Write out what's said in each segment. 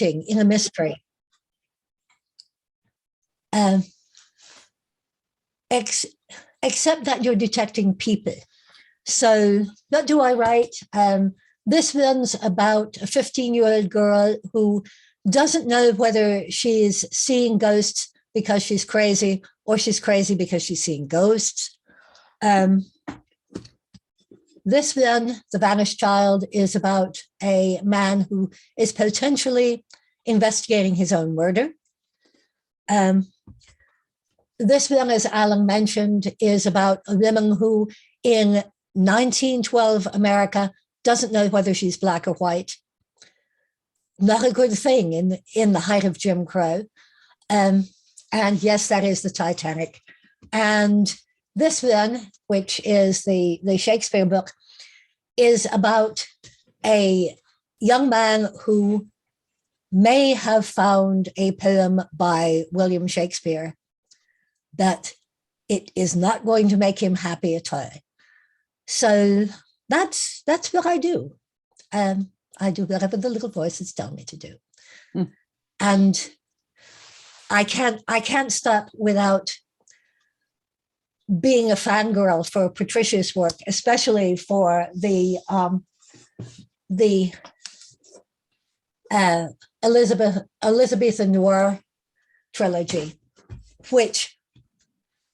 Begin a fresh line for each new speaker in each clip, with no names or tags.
in a mystery. Except that you're detecting people. So what do I write? This one's about a 15-year-old girl who doesn't know whether she's seeing ghosts because she's crazy or she's crazy because she's seeing ghosts. This one, The Vanished Child, is about a man who is potentially investigating his own murder. This one, as Alan mentioned, is about a woman who in 1912 America doesn't know whether she's black or white. Not a good thing in the height of Jim Crow. And yes, that is the Titanic. And this one, which is the Shakespeare book, is about a young man who may have found a poem by William Shakespeare, but it is not going to make him happy at all. So that's what I do. I do whatever the little voices tell me to do. Mm. And I can't stop without being a fangirl for Patricia's work, especially for the Elizabethan noir trilogy, which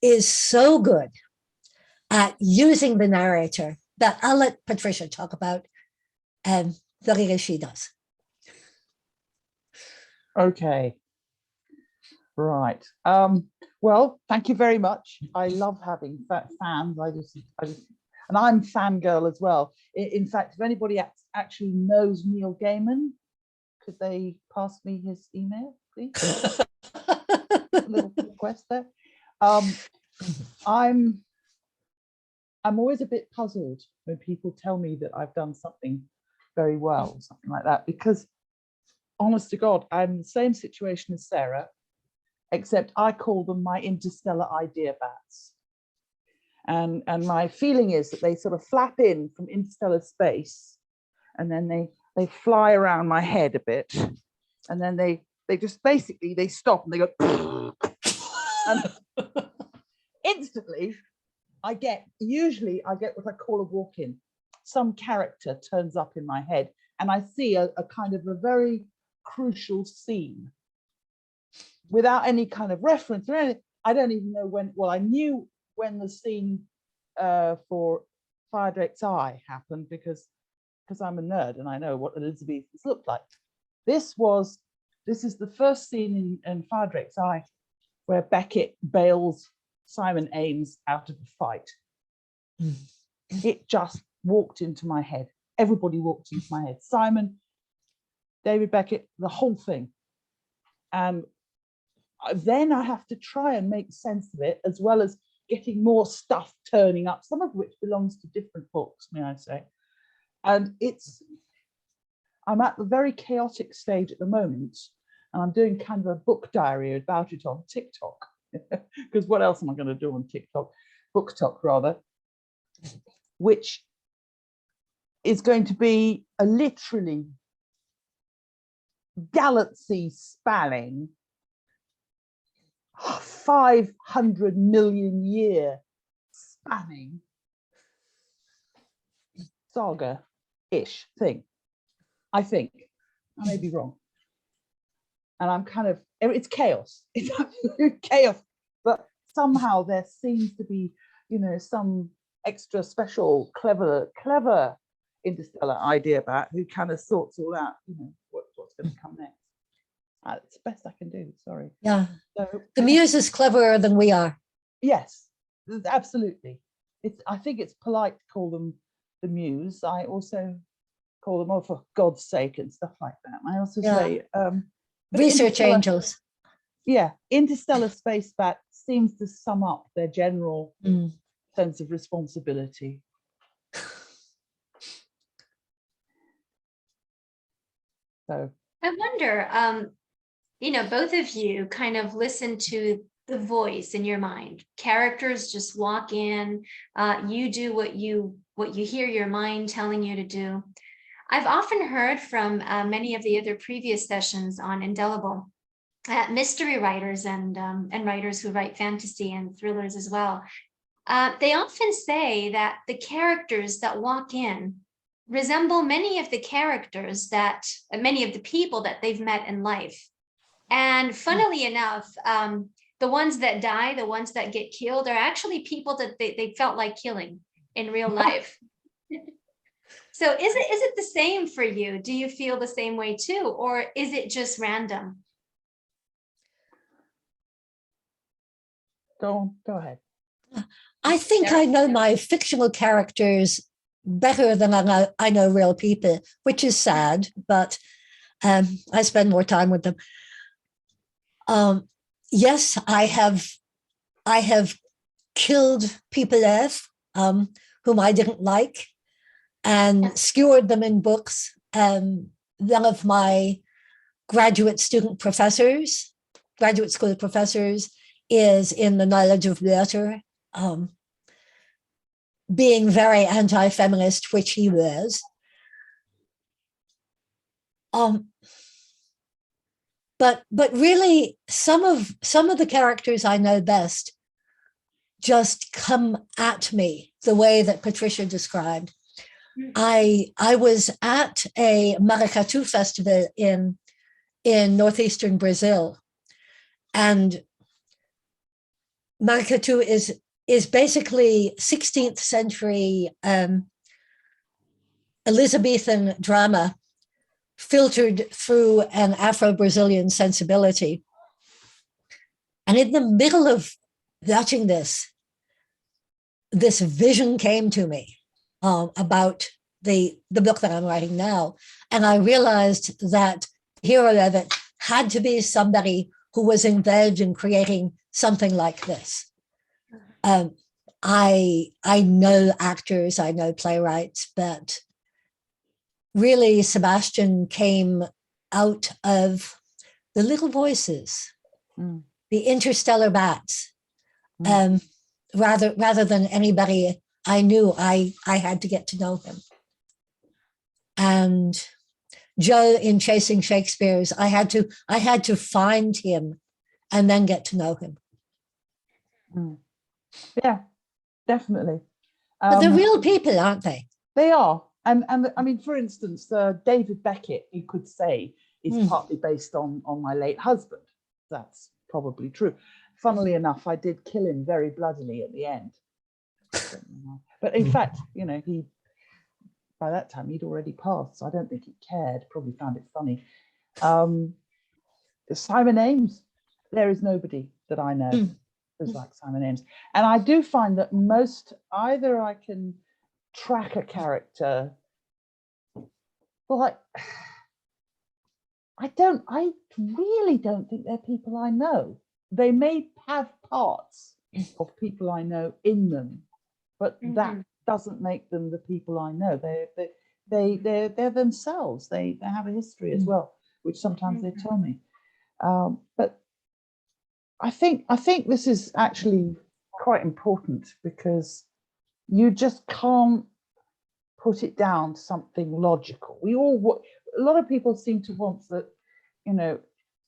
is so good at using the narrator that I'll let Patricia talk about what it is she does.
Okay. Right. Well, thank you very much. I love having fans. I just, and I'm fangirl as well. In fact, if anybody actually knows Neil Gaiman, could they pass me his email, please? A little request there. I'm always a bit puzzled when people tell me that I've done something very well, something like that, because honest to God, I'm in the same situation as Sarah, except I call them my interstellar idea bats. And my feeling is that they sort of flap in from interstellar space, and then they fly around my head a bit, and then they just basically, they stop and they go, and instantly usually I get what I call a walk-in. Some character turns up in my head and I see a kind of a very crucial scene without any kind of reference or anything. I don't even know when. Well, I knew when the scene for Fire Drake's Eye happened because I'm a nerd and I know what Elizabethans look like. This is the first scene in Fire Drake's Eye where Beckett bails Simon Ames out of the fight. Mm. It just walked into my head. Everybody walked into my head. Simon, David Beckett, the whole thing. And then I have to try and make sense of it, as well as getting more stuff turning up, some of which belongs to different books, may I say. And I'm at the very chaotic stage at the moment, and I'm doing kind of a book diary about it on TikTok, because what else am I going to do on TikTok? BookTok, rather, which is going to be a literally galaxy spanning 500 million year spanning saga-ish thing, I think. I may be wrong. And I'm kind of, it's chaos. It's absolute chaos. But somehow there seems to be, some extra special, clever interstellar idea bat who kind of sorts all out, what's going to come next. It's the best I can do, sorry.
Yeah. So, the muse is cleverer than we are.
Yes, absolutely. I think it's polite to call them the muse. I also call them, oh, for God's sake, and stuff like that. I also say
research angels.
Yeah, interstellar space bat seems to sum up their general sense of responsibility. So
I wonder, both of you kind of listen to the voice in your mind. Characters just walk in, you do what you hear your mind telling you to do. I've often heard from many of the other previous sessions on Indelible, mystery writers and writers who write fantasy and thrillers as well. They often say that the characters that walk in resemble many of the characters that many of the people that they've met in life. And funnily enough, the ones that die, the ones that get killed, are actually people that they felt like killing in real life. So is it the same for you? Do you feel the same way too, or is it just random?
Go ahead.
I think I know my fictional characters better than I know real people, which is sad, but I spend more time with them. Yes, I have killed people whom I didn't like, and skewered them in books. One of my graduate school professors is in the knowledge of literature, being very anti-feminist, which he was. But really, some of the characters I know best just come at me the way that Patricia described. I was at a maracatu festival in northeastern Brazil, and maracatu is basically 16th century Elizabethan drama filtered through an Afro-Brazilian sensibility. And in the middle of watching this vision came to me about the book that I'm writing now. And I realized that the hero of it had to be somebody who was involved in creating something like this. I know actors, I know playwrights, but really Sebastian came out of the little voices, the interstellar bats, rather than anybody I knew. I had to get to know him. And Joe in Chasing Shakespeare's, I had to find him and then get to know him.
Yeah, definitely.
But they're real people, aren't they?
They are. And I mean, for instance, David Beckett, you could say, is partly based on my late husband. That's probably true. Funnily enough, I did kill him very bloodily at the end. But in fact, you know, by that time he'd already passed, so I don't think he cared. Probably found it funny. Simon Ames, there is nobody that I know who's like Simon Ames. And I do find that either I can track a character, well, I really don't think they're people I know. They may have parts of people I know in them, but that doesn't make them the people I know. They're themselves. They have a history as well, which sometimes they tell me. But I think this is actually quite important, because you just can't put it down to something logical. A lot of people seem to want that, you know,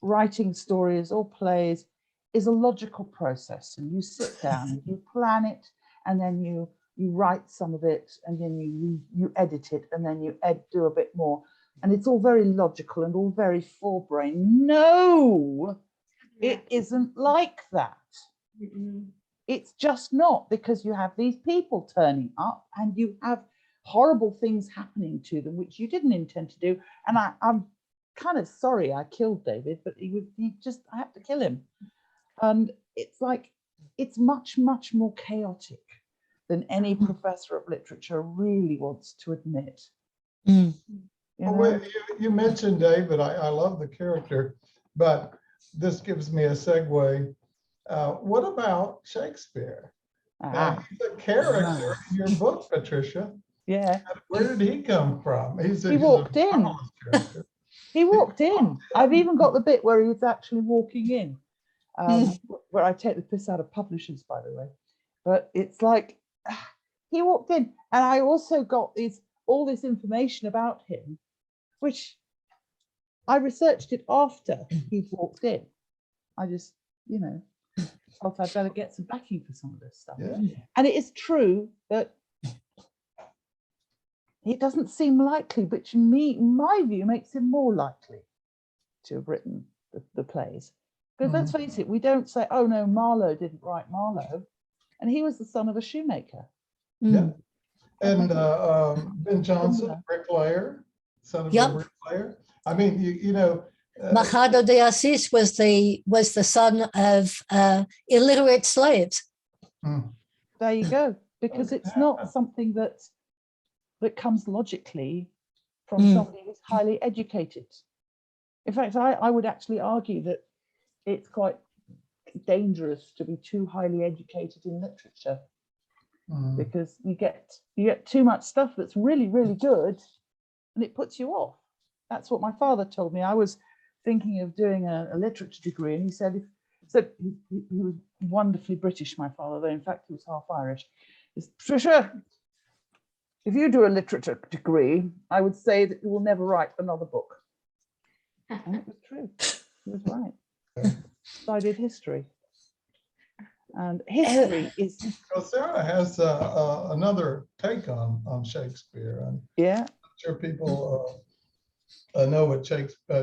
writing stories or plays is a logical process, and you sit down and you plan it, and then you write some of it, and then you edit it, and then you do a bit more, and it's all very logical and all very forebrain. No, it isn't like that. It's just not, because you have these people turning up and you have horrible things happening to them which you didn't intend to do. And I'm kind of sorry I killed David, but I had to kill him. And it's like, it's much, much more chaotic than any professor of literature really wants to admit. You know?
Well, you mentioned David. I love the character, but this gives me a segue. What about Shakespeare? Now, he's a character in your book, Patricia.
Yeah.
Where did he come from?
He walked in. He walked in. I've even got the bit where he was actually walking in, where I take the piss out of publishers, by the way. But it's like, he walked in, and I also got all this information about him which I researched it after he'd walked in. I just, felt I'd better get some backing for some of this stuff.
Yeah.
And it is true that it doesn't seem likely, but to me, in my view, makes him more likely to have written the plays. Because let's face it, we don't say, oh no, Marlowe didn't write Marlowe. And he was the son of a shoemaker.
Yeah. And Ben Jonson, bricklayer, son of a bricklayer. I mean,
Machado de Assis was the son of illiterate slaves.
There you go. Because it's not something that comes logically from somebody who's highly educated. In fact, I would actually argue that it's quite dangerous to be too highly educated in literature, because you get too much stuff that's really, really good, and it puts you off. That's what my father told me. I was thinking of doing a literature degree, and he said, he was wonderfully British, my father, though in fact he was half Irish. He said, Patricia, if you do a literature degree, I would say that you will never write another book. And it was true. He was right. So I did history. And history is...
Well, Sarah has another take on Shakespeare. I'm sure people know what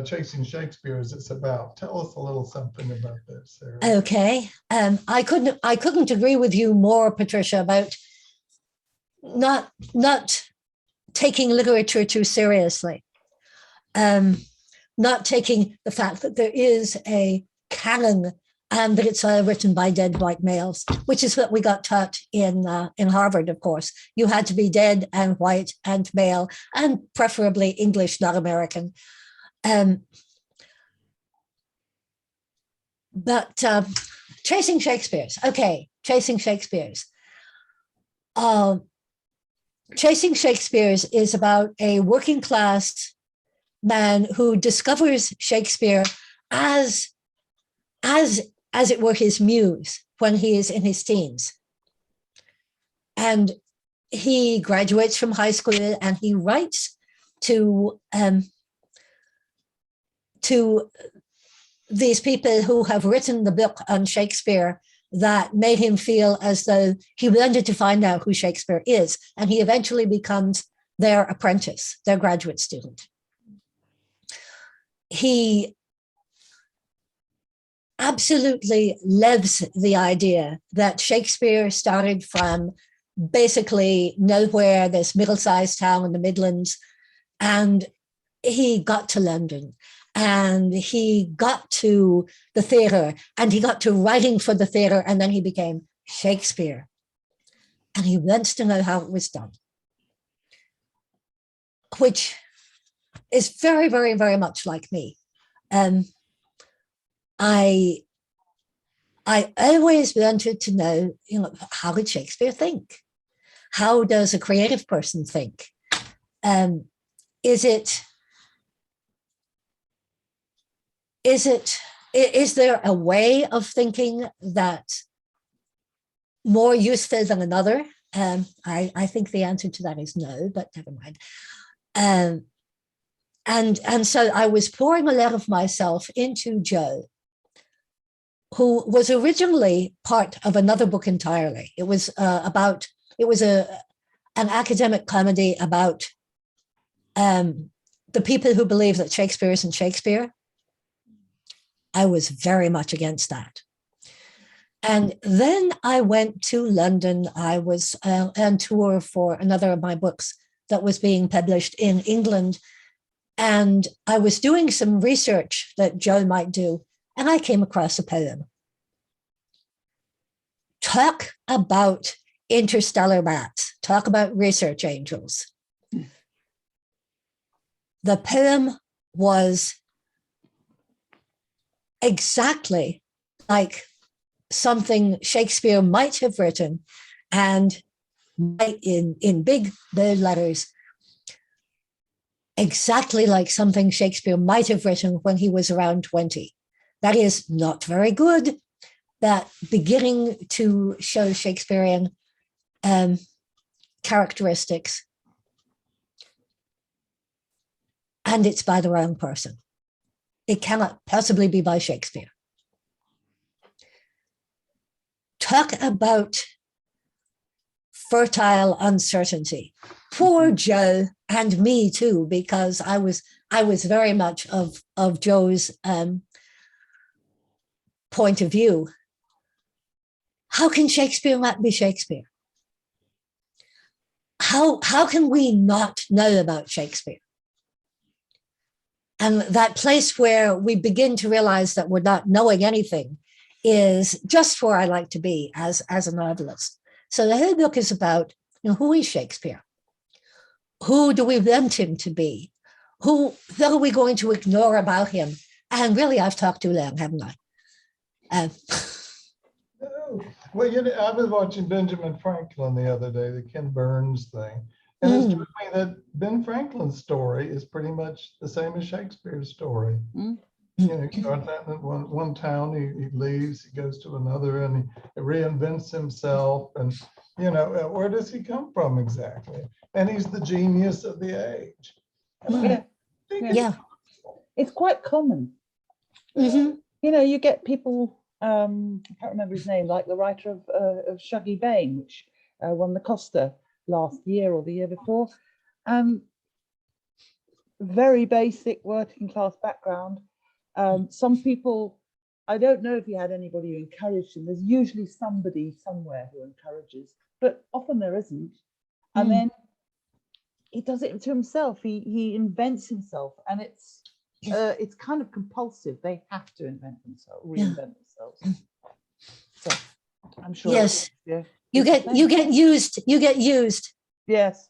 Chasing Shakespeare is. It's about. Tell us a little something about that, Sarah.
Okay. I couldn't agree with you more, Patricia, about not taking literature too seriously. Not taking the fact that there is a canon and that it's written by dead white males, which is what we got taught in Harvard, of course. You had to be dead and white and male, and preferably English, not American. But Chasing Shakespeare's, okay, Chasing Shakespeare's. Chasing Shakespeare's is about a working class man who discovers Shakespeare as it were his muse when he is in his teens. And he graduates from high school and he writes to these people who have written the book on Shakespeare that made him feel as though he wanted to find out who Shakespeare is. And he eventually becomes their apprentice, their graduate student. He absolutely loves the idea that Shakespeare started from basically nowhere, this middle-sized town in the Midlands, and he got to London, and he got to the theatre, and he got to writing for the theatre, and then he became Shakespeare. And he wants to know how it was done, which is very, very, very much like me. I always wanted to know, how did Shakespeare think? How does a creative person think? Is there a way of thinking that's more useful than another? I think the answer to that is no, but never mind. And so I was pouring a lot of myself into Joe, who was originally part of another book entirely. It was an academic comedy about the people who believe that Shakespeare isn't Shakespeare. I was very much against that. And then I went to London. I was on tour for another of my books that was being published in England. And I was doing some research that Joe might do, and I came across a poem. Talk about interstellar bats. Talk about research angels. The poem was exactly like something Shakespeare might have written, and in big bold letters, exactly like something Shakespeare might have written when he was around 20. That is not very good, but beginning to show Shakespearean characteristics. and it's by the wrong person. It cannot possibly be by Shakespeare. Talk about fertile uncertainty. Poor Joe, and me too, because I was very much of Joe's point of view. How can Shakespeare not be Shakespeare? How can we not know about Shakespeare? And that place where we begin to realize that we're not knowing anything is just where I like to be as a novelist. So the whole book is about, who is Shakespeare? Who do we want him to be? What are we going to ignore about him? And really, I've talked too long, haven't I?
Well, I was watching Benjamin Franklin the other day, the Ken Burns thing. And it struck me that Ben Franklin's story is pretty much the same as Shakespeare's story. He starts out in one town, he leaves, he goes to another, and he reinvents himself. And, where does he come from exactly? And he's the genius of the age.
Yeah.
It's quite common. You get people, I can't remember his name, like the writer of Shuggie Bain, which won the Costa last year or the year before. Very basic working class background. Some people, I don't know if he had anybody who encouraged him. There's usually somebody somewhere who encourages, but often there isn't. And then he does it to himself. He invents himself, and it's kind of compulsive. They have to reinvent themselves. So I'm sure.
Yes. You get used.
Yes.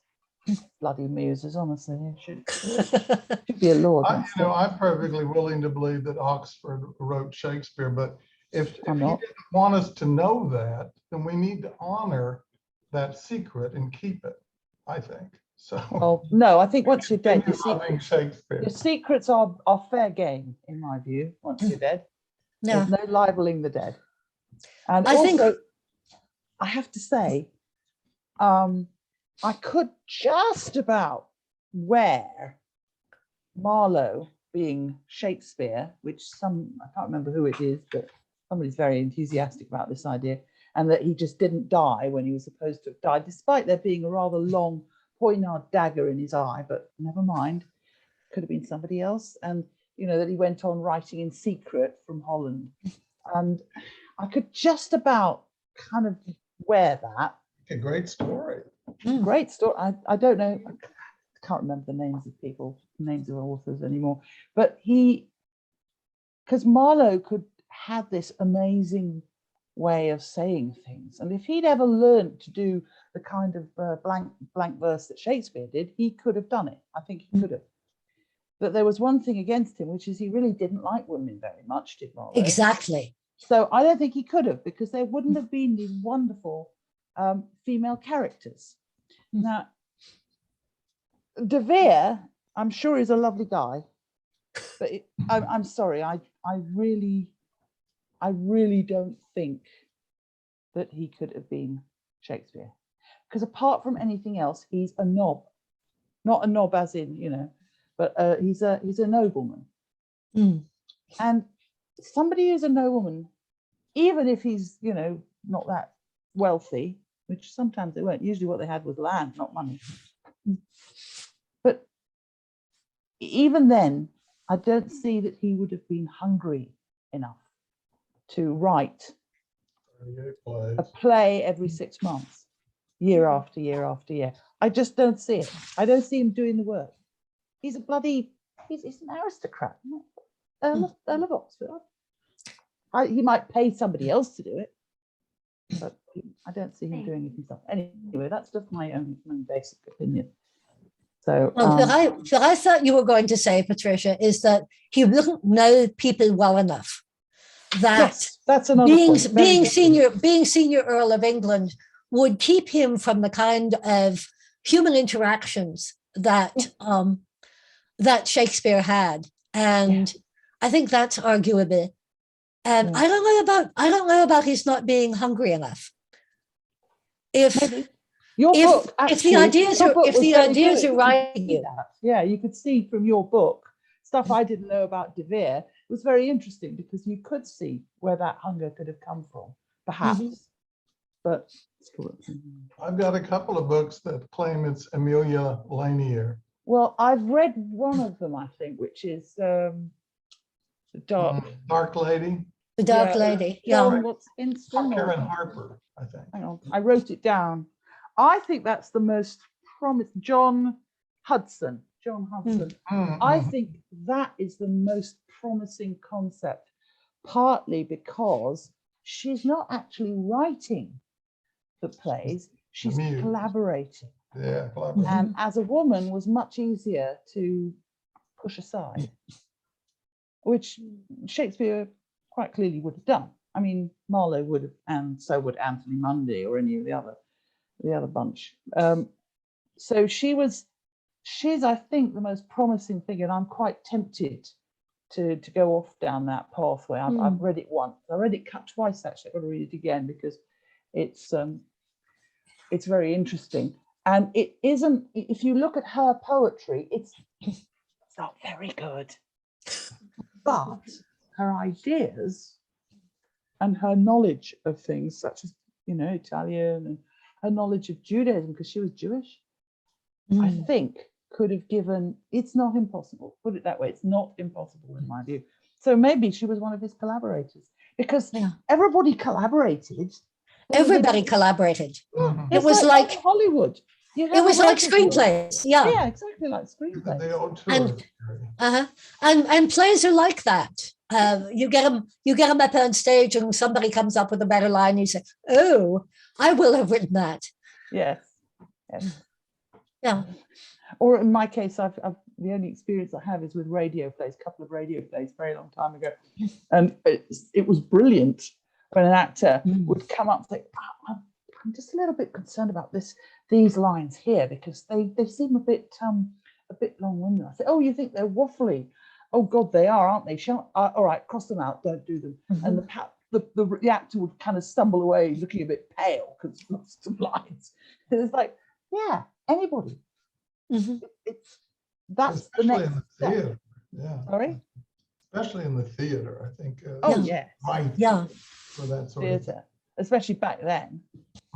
Bloody muses, honestly. Should be a law.
I'm perfectly willing to believe that Oxford wrote Shakespeare, but if he didn't want us to know that, then we need to honor that secret and keep it, I think. So
no, I think once you're dead,
your
secrets are fair game, in my view, once you're dead. There's no libeling the dead. And I have to say, I could just about wear Marlowe being Shakespeare, which I can't remember who it is, but somebody's very enthusiastic about this idea, and that he just didn't die when he was supposed to have died, despite there being a rather long poignard dagger in his eye, but never mind, could have been somebody else. And that he went on writing in secret from Holland, and I could just about kind of wear that.
A great story.
Great story. I don't know, I can't remember the names of authors anymore, but because Marlowe could have this amazing way of saying things, and if he'd ever learned to do the kind of blank verse that Shakespeare did, he could have done it. I think he could have. But there was one thing against him, which is he really didn't like women very much, did Marlowe?
Exactly.
So I don't think he could have, because there wouldn't have been these wonderful female characters. Now, De Vere, I'm sure is a lovely guy, but I'm sorry, I really don't think that he could have been Shakespeare, because apart from anything else, he's a knob. Not a knob as in, but he's a nobleman. And somebody who's a nobleman, even if he's not that wealthy, which sometimes they weren't, usually what they had was land, not money, but even then I don't see that he would have been hungry enough to write a play every 6 months, year after year after year. I just don't see it. I don't see him doing the work. He's an aristocrat, Earl of Oxford. He might pay somebody else to do it, but I don't see him doing it himself. Anyway, that's just my own basic opinion. So
what I thought you were going to say, Patricia, is that he wouldn't know people well enough.
That's another point.
Being senior Earl of England would keep him from the kind of human interactions that that Shakespeare had, and I think that's arguable. And I don't know about he's not being hungry enough. If
Your book,
if
actually,
the ideas
your
are
book
if
was
the
very
ideas
good.
are
You could
writing
see
you,
that. Yeah, you could see from your book stuff I didn't know about De Vere. It was very interesting because you could see where that hunger could have come from, perhaps. But
I've got a couple of books that claim it's Amelia Lanier.
well, I've read one of them, I think, which is the Dark.
Dark Lady.
the Dark
Yeah,
Lady.
John,
Yeah.
what's Inston? Or,
Karen Harper, I think.
hang on, I wrote it down. I think that's the most promising. John Hudson. I think that is the most promising concept, partly because she's not actually writing the plays, she's
Amused.
collaborating.
Yeah, collaborating.
And as a woman was much easier to push aside, which Shakespeare quite clearly would have done. I mean, Marlowe would have, and so would Anthony Mundy or any of the other bunch. So she's, I think, the most promising thing, and I'm quite tempted to go off down that pathway. I've read it once. I read it twice, actually. I've got to read it again because it's very interesting. And it isn't, if you look at her poetry, it's not very good. But her ideas and her knowledge of things such as, Italian, and her knowledge of Judaism, because she was Jewish, I think could have given, it's not impossible, put it that way, it's not impossible in my view. So maybe she was one of his collaborators, because everybody collaborated.
Everybody collaborated.
Mhm.
It was like
Hollywood.
it was like screenplays.
Yeah, exactly like screenplays.
The old
And-
tour.
And plays are like that. You get them up on stage, and somebody comes up with a better line. You say, "Oh, I will have written that."
Yes.
Yeah.
Or in my case, I've the only experience I have is with radio plays, a couple of radio plays, very long time ago, and it was brilliant when an actor would come up and say, I'm just a little bit concerned about these lines here because they seem a bit long-winded. I said, oh, you think they're waffly? Oh God, they are, aren't they? All right, cross them out, don't do them. And the actor would kind of stumble away, looking a bit pale because he lost some lines. And it's like, yeah, anybody. That's
Especially
the next
in the
step.
theater. Yeah.
Sorry?
Especially in the theater, I think.
Oh, yeah.
Right.
Yeah.
For that sort of
Theatre, especially back then.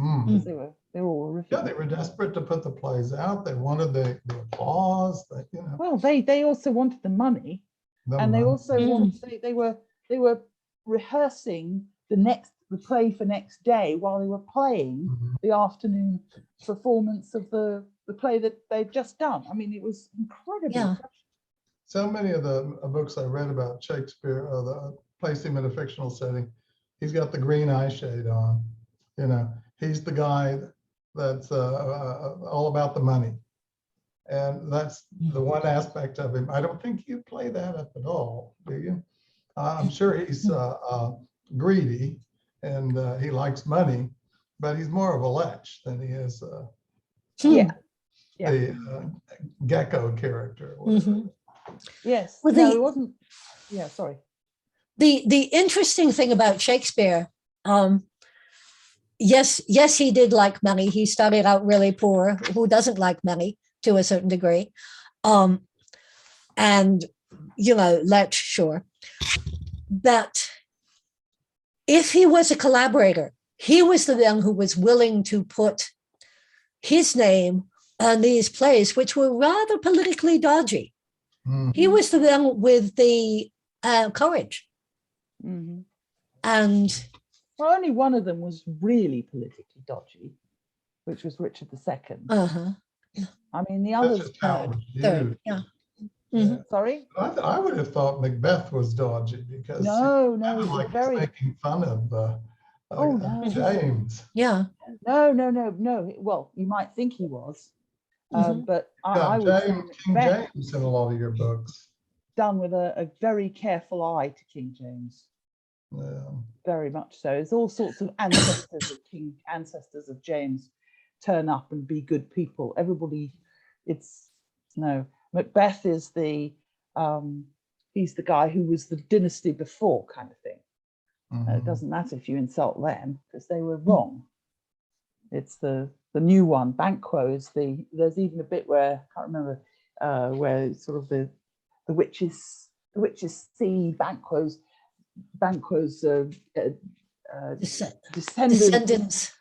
Mm.
They were all horrific.
Yeah, they were desperate to put the plays out. They wanted the applause.
Well, they also wanted the money, and they also wanted they were rehearsing the play for next day while they were playing the afternoon performance of the play that they'd just done. I mean, it was incredible.
Yeah.
So many of the books I read about Shakespeare, place him in a fictional setting. He's got the green eye shade on. He's the guy that's all about the money. And that's the one aspect of him. I don't think you play that up at all, do you? I'm sure he's greedy and he likes money, but he's more of a lech than he is the gecko character.
Yes.
Well,
No, it wasn't. Yeah, sorry.
The interesting thing about Shakespeare, yes, he did like money. He started out really poor. Who doesn't like money to a certain degree? And lech, sure. But if he was a collaborator, he was the one who was willing to put his name on these plays, which were rather politically dodgy. He was the one with the courage. And
well, only one of them was really politically dodgy, which was Richard II. I mean, the others.
Third, yeah.
Sorry?
I would have thought Macbeth was dodgy because
no,
he like
very
making fun of James.
Yeah.
No. Well, you might think he was, but I would say
King James in a lot of your books.
Done with a very careful eye to King James.
Yeah.
Very much so. There's all sorts of ancestors of James turn up and be good people. Everybody, Macbeth is he's the guy who was the dynasty before, kind of thing. It doesn't matter if you insult them because they were wrong. It's the new one. Banquo is there's even a bit where I can't remember where sort of the witches see Banquo's
Descendants.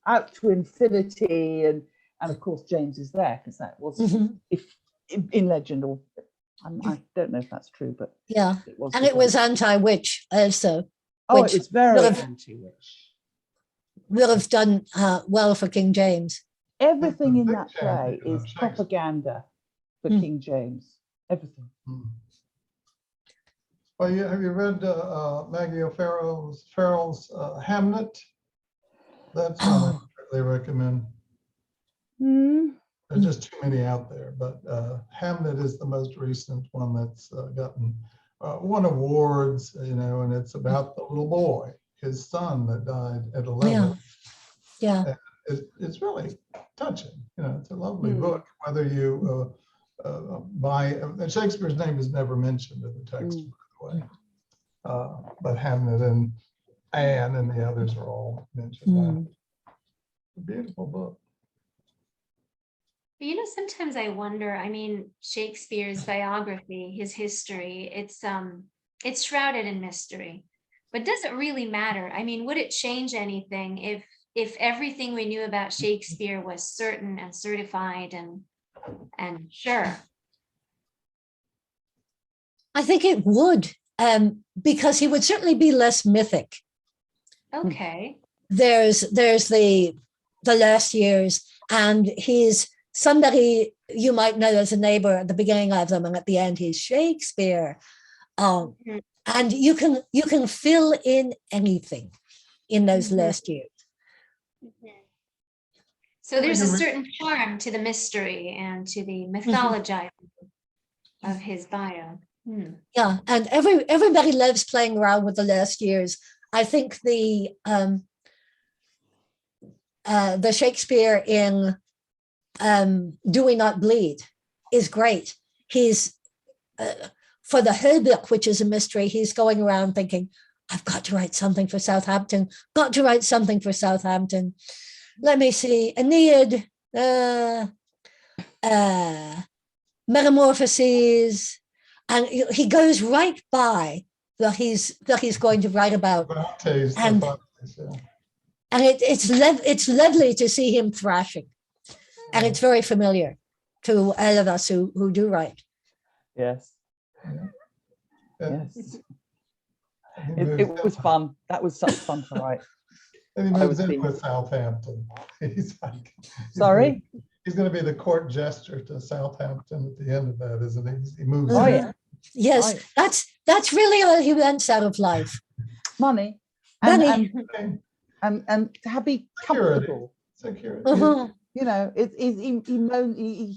out to infinity, and of course James is there because that was if in legend, or I don't know if that's true, but
yeah,
and it was
anti-witch also.
Oh, it was very anti-witch.
Will have done well for King James.
Everything in that play is propaganda for King James. Everything.
Well, have you read Maggie O'Farrell's Hamlet? That's one I really recommend. There's just too many out there, but Hamlet is the most recent one that's gotten won awards, and it's about the little boy, his son that died at 11.
Yeah.
It's really touching. It's a lovely book. Whether you buy, Shakespeare's name is never mentioned in the text, by the way. But Hamlet and Anne and the others are all mentioned. A beautiful book.
Sometimes I wonder, Shakespeare's biography, his history, it's shrouded in mystery, but does it really matter? Would it change anything if everything we knew about Shakespeare was certain and certified and sure?
I think it would, because he would certainly be less mythic.
Okay.
There's the last years, and he's somebody you might know as a neighbor at the beginning of them, and at the end he's Shakespeare. And you can fill in anything in those last years.
So there's a certain charm to the mystery and to the mythologizing of his bio.
Yeah, and everybody loves playing around with the last years. I think the Shakespeare in Do We Not Bleed is great. He's for the whole book, which is a mystery, he's going around thinking, I've got to write something for Southampton, Let me see, Aeneid, Metamorphoses, and he goes right by that he's going to write about. And it's lovely to see him thrashing. And it's very familiar to all of us who do write.
Yes. It was fun. That was such fun to write.
And he moves in with Southampton.
Sorry?
He's going to be the court jester to Southampton at the end of that, isn't he? He moves in.
Yeah.
Yes, that's really all he wants out of life.
Money. And to be comfortable.
Security.
He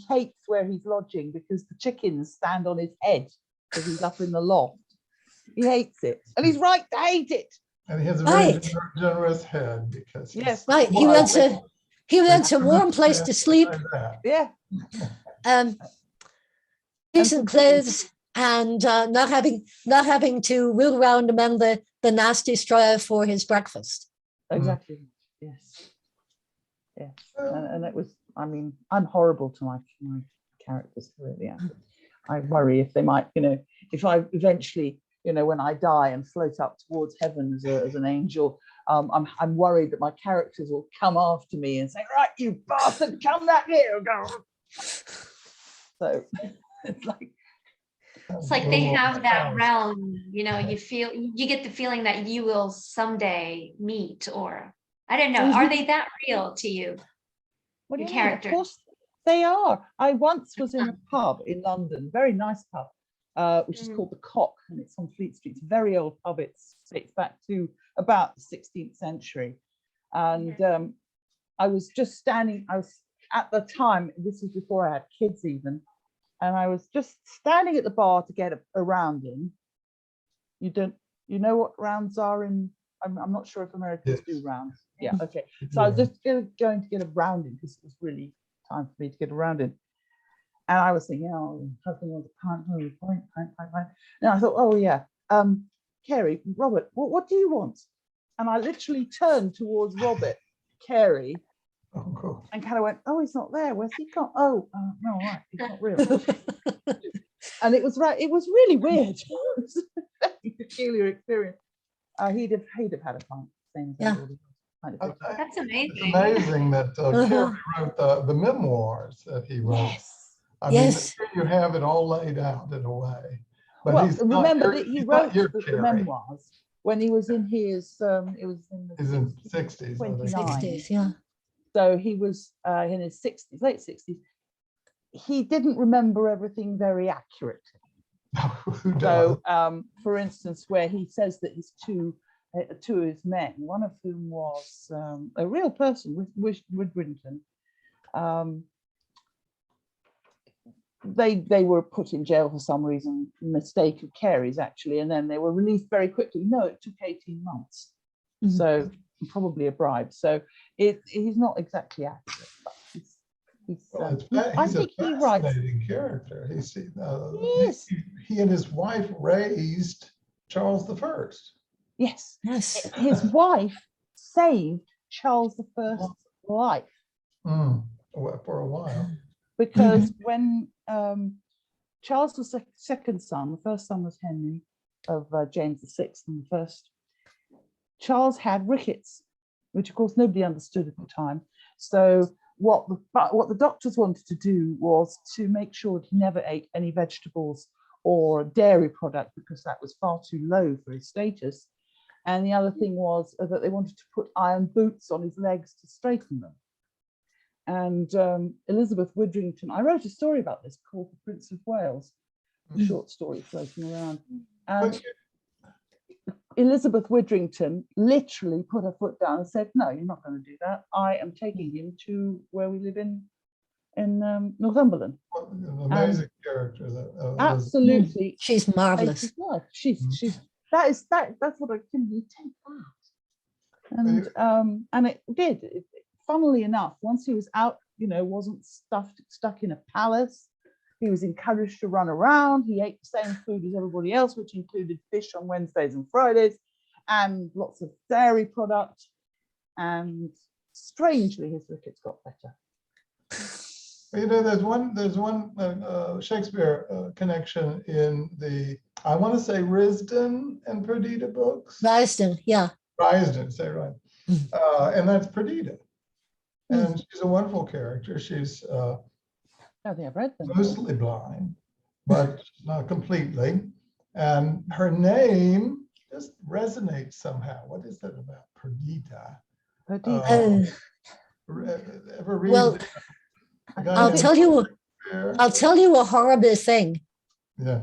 hates where he's lodging because the chickens stand on his head because he's up in the loft. He hates it, and he's right to hate it.
And he has a very generous head because
he wants a warm place to sleep.
Yeah.
Decent clothes, and not having to wheel around among the nasty straw for his breakfast.
Exactly. Yes. And it was, I'm horrible to my characters, really. I worry if they might, if I eventually, when I die and float up towards heaven as an angel, I'm worried that my characters will come after me and say, right, you bastard, come back here. So it's
like they have that realm, you get the feeling that you will someday meet, or I don't know, are they that real to you? Your characters?
Of course they are. I once was in a pub in London, very nice pub, which is called the Cock, and it's on Fleet Street. It's a very old pub. It dates back to about the 16th century. And I was just standing, at the time, this was before I had kids even, and I was just standing at the bar to get a round in. You know what rounds are in, I'm not sure if Americans do rounds. Yeah, okay. So I was just going to get a round in because it was really time for me to get a round in. And I was thinking, husband wants a pint. And I thought, oh yeah, Carrie, Robert, what do you want? And I literally turned towards Robert Carey
Oh, cool.
and kind of went, oh, he's not there. Where's he gone? Oh, no, right, he's not real. And it was right. It was really weird. It was a very peculiar experience. He'd have had a fun thing.
Yeah.
That's amazing.
It's amazing that Carey wrote the memoirs that he wrote.
Yes.
I
Yes.
mean, here you have it all laid out in a way. But
Well,
he's not
remember
your-
that he
he's
wrote
not your
the
Carey.
memoirs when he was in his. It was in the
He's in
60s,
60s. I think.
29.
60s, yeah.
So he was in his 60s, late 60s. He didn't remember everything very accurately.
Who does?
So, for instance, where he says that his two of his men, one of whom was a real person, Woodrington, they were put in jail for some reason, mistake of Carey's actually, and then they were released very quickly. No, it took 18 months.
Mhm.
So probably a bribe. So he's not exactly accurate, but
Well,
I
he's
think
a
he writes.
fascinating character.
Yes.
He and his wife raised Charles I.
Yes.
Yes.
His wife saved Charles I's life.
For a while.
Because when Charles was the second son, the first son was Henry of James VI, and the first, Charles had rickets, which of course nobody understood at the time. So what the doctors wanted to do was to make sure that he never ate any vegetables or dairy product, because that was far too low for his status. And the other thing was that they wanted to put iron boots on his legs to straighten them. And Elizabeth Widdrington, I wrote a story about this called The Prince of Wales, a short story floating around. And Elizabeth Widdrington literally put her foot down and said, no, you're not going to do that. I am taking him to where we live in Northumberland.
An amazing character.
Absolutely.
She's marvelous.
That's what I can do. Take that. And it did. Funnily enough, once he was out, wasn't stuck in a palace. He was encouraged to run around. He ate the same food as everybody else, which included fish on Wednesdays and Fridays, and lots of dairy product. And strangely, his rickets got better.
There's one Shakespeare connection in the, I want to say, Risdon and Perdita books.
Risdon, yeah.
Risdon, say it right. And that's Perdita. And she's a wonderful character. She's
I think I've read them.
mostly blind, but not completely. And her name just resonates somehow. What is that about Perdita? Ever read?
Well, I'll tell you a horrible thing.
Yeah.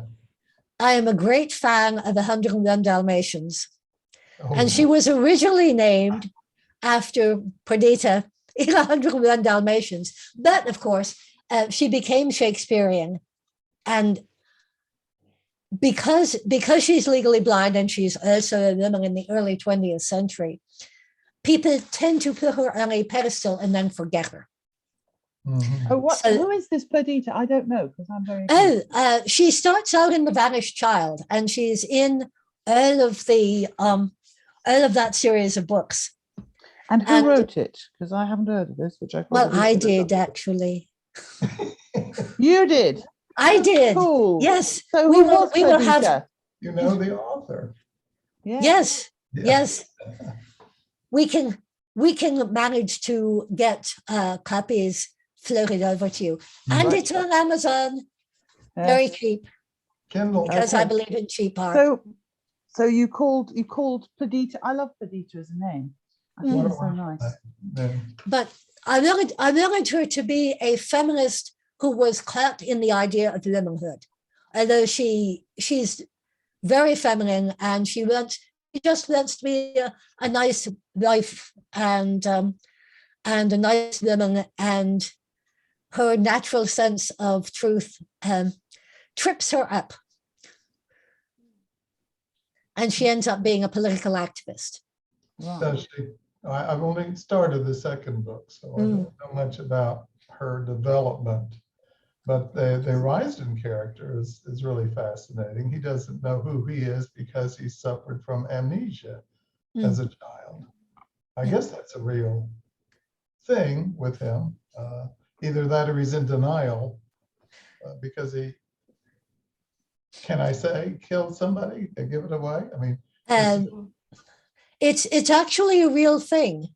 I am a great fan of 101 Dalmatians.
Oh,
And she was originally named after Perdita in 101 Dalmatians. But of course, she became Shakespearean. And because she's legally blind and she's also a woman in the early 20th century, people tend to put her on a pedestal and then forget her.
mhm.
Who is this Perdita? I don't know, because I'm very.
She starts out in The Vanished Child, and she's in all of that series of books.
And who wrote it? Because I haven't heard of this, which I
I did actually.
You did.
I did.
Cool.
Yes.
So
we
who
will.
was
We will have.
Perdita?
You know the author.
Yeah.
Yes.
Yeah.
Yes. We can manage to get copies floated over to you, and
Right.
it's on Amazon,
Yeah.
very cheap,
Kindle.
because I
Okay.
believe in cheap art.
So you called Perdita. I love Perdita as a name. I think
Mm.
it's so nice.
But I wanted her to be a feminist who was caught in the idea of womanhood, although she's very feminine, and she just wants to be a nice wife and a nice woman, and her natural sense of truth trips her up, and she ends up being a political activist.
Right.
Does she? I've only started the second book, so I don't know much about her development. But the Risdon character is really fascinating. He doesn't know who he is because he suffered from amnesia as a child. I guess that's a real thing with him. Either that or he's in denial because he, can I say, killed somebody and give it away? I mean,
it's actually a real thing.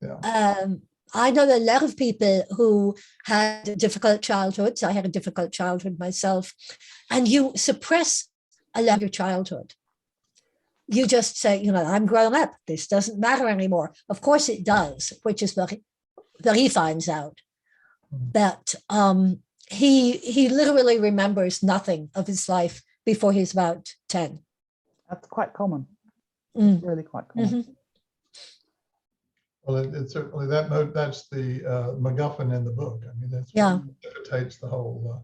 yeah.
I know a lot of people who had difficult childhoods. I had a difficult childhood myself, and you suppress a lot of your childhood. You just say, you know, I'm grown up. This doesn't matter anymore. Of course it does, which is what he finds out. That he literally remembers nothing of his life before he's about 10.
That's quite common. It's really quite common.
Well, it certainly that's the MacGuffin in the book. I mean, that's
Yeah.
what dictates the whole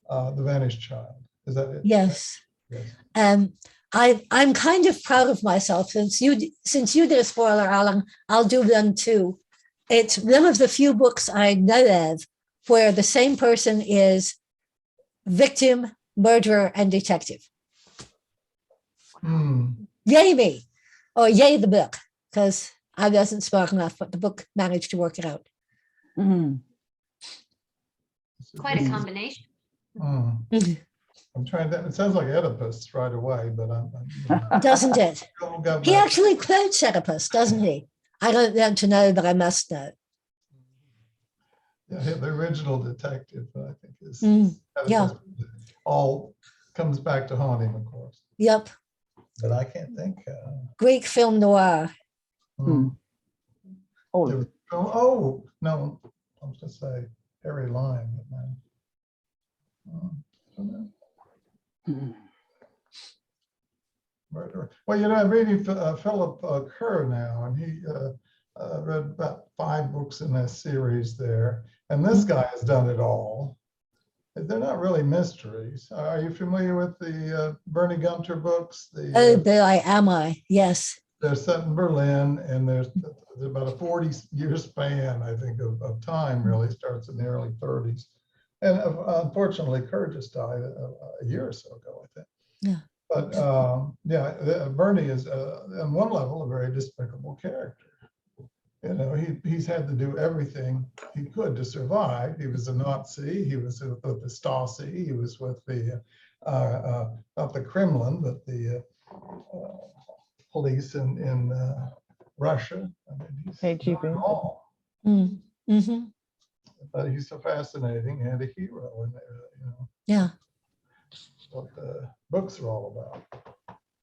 the vanished child. Is that it?
Yes.
Yes.
I'm kind of proud of myself since you did a spoiler, Alan. I'll do one too. It's one of the few books I know of where the same person is victim, murderer, and detective. Yay me, or yay the book, because I wasn't smart enough, but the book managed to work it out.
Quite a combination.
I'm trying to, it sounds like Oedipus right away, but I'm
Doesn't it?
got
He
my-
actually quotes Oedipus, doesn't he? I don't want to know, but I must know.
Yeah, the original detective, I think, is
yeah.
all comes back to haunt him, of course.
Yep.
But I can't think.
Greek film noir.
Oh no, I was going to say Harry Lime, but no. Murderer. Well, you know, I'm reading Philip Kerr now, and he read about 5 books in that series there. And this guy has done it all. They're not really mysteries. Are you familiar with the Bernie Gunter books?
Oh, boy, am I? Yes.
They're set in Berlin, and there's about a 40-year span, I think, of time. Really starts in the early 30s. And unfortunately, Kerr just died a year or so ago, I think.
Yeah.
But yeah, Bernie is on one level a very despicable character. You know, he's had to do everything he could to survive. He was a Nazi. He was with the Stasi. He was with the not the Kremlin, but the police in Russia. I mean, he's
KGB.
done it all. But he's so fascinating and a hero, and you know.
Yeah.
What the books are all about.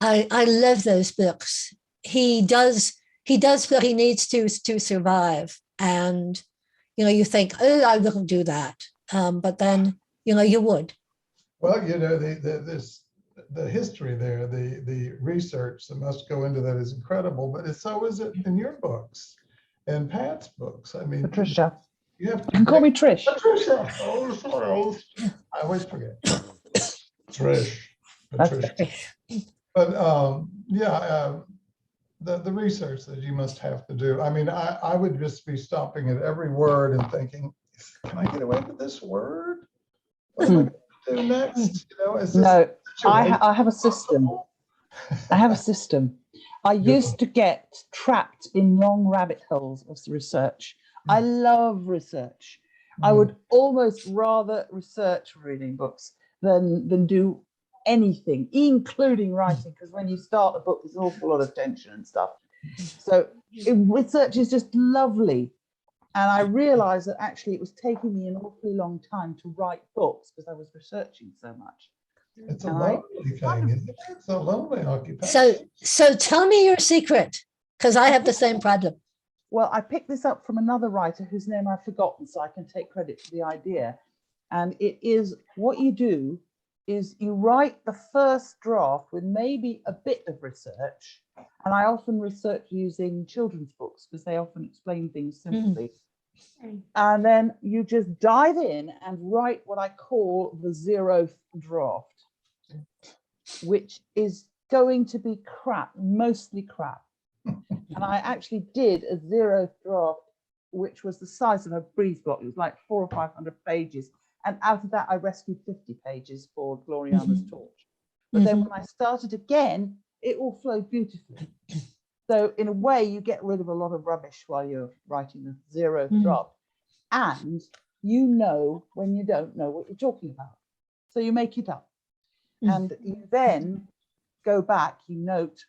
I love those books. He does what he needs to survive, and you know, you think, oh, I wouldn't do that, but then you know you would.
Well, you know, the history there, the research that must go into that is incredible. But so is it in your books and Pat's books. I mean,
Patricia.
You have to
call me Trish.
Patricia. Oh, sorry. I always forget. Trish. Patricia. But yeah, the research that you must have to do. I mean, I would just be stopping at every word and thinking, can I get away with this word? What am I going to do next? You know, is this
No, I have a system. I have a system. I used to get trapped in long rabbit holes of research. I love research. I would almost rather research reading books than do anything, including writing, because when you start a book, there's an awful lot of tension and stuff. So research is just lovely. And I realized that actually it was taking me an awfully long time to write books because I was researching so much.
It's a lonely thing, isn't it? It's a lonely occupation.
So tell me your secret, because I have the same problem.
Well, I picked this up from another writer whose name I've forgotten, so I can take credit for the idea. And it is, what you do is you write the first draft with maybe a bit of research. And I often research using children's books because they often explain things simply. And then you just dive in and write what I call the 0th draft, which is going to be crap, mostly crap. And I actually did a 0th draft, which was the size of a breeze block. It was like 400 or 500 pages. And out of that, I rescued 50 pages for Gloriana's Torch. But then when I started again, it all flowed beautifully. So in a way, you get rid of a lot of rubbish while you're writing the zeroth draft. And you know when you don't know what you're talking about. So you make it up. And you then go back, you note,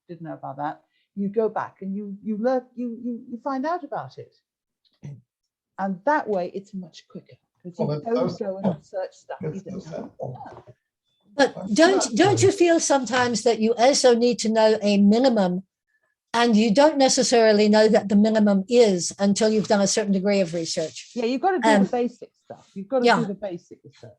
didn't know about that. You go back and you learn, you find out about it. And that way it's much quicker. Because you don't go and search stuff.
But don't you feel sometimes that you also need to know a minimum, and you don't necessarily know that the minimum is until you've done a certain degree of research?
Yeah, you've got to do the basic stuff. You've got to do the basic research.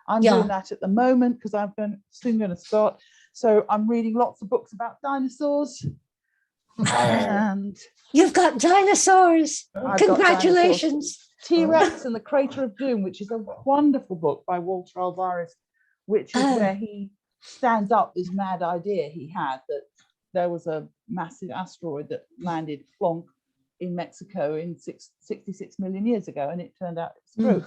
I'm doing that at the moment because I'm soon going to start. So I'm reading lots of books about dinosaurs. And
you've got dinosaurs. Congratulations.
T-Rex and the Crater of Doom, which is a wonderful book by Walter Alvarez, which is where he stands up this mad idea he had that there was a massive asteroid that landed plonk in Mexico in 66 million years ago, and it turned out it's true.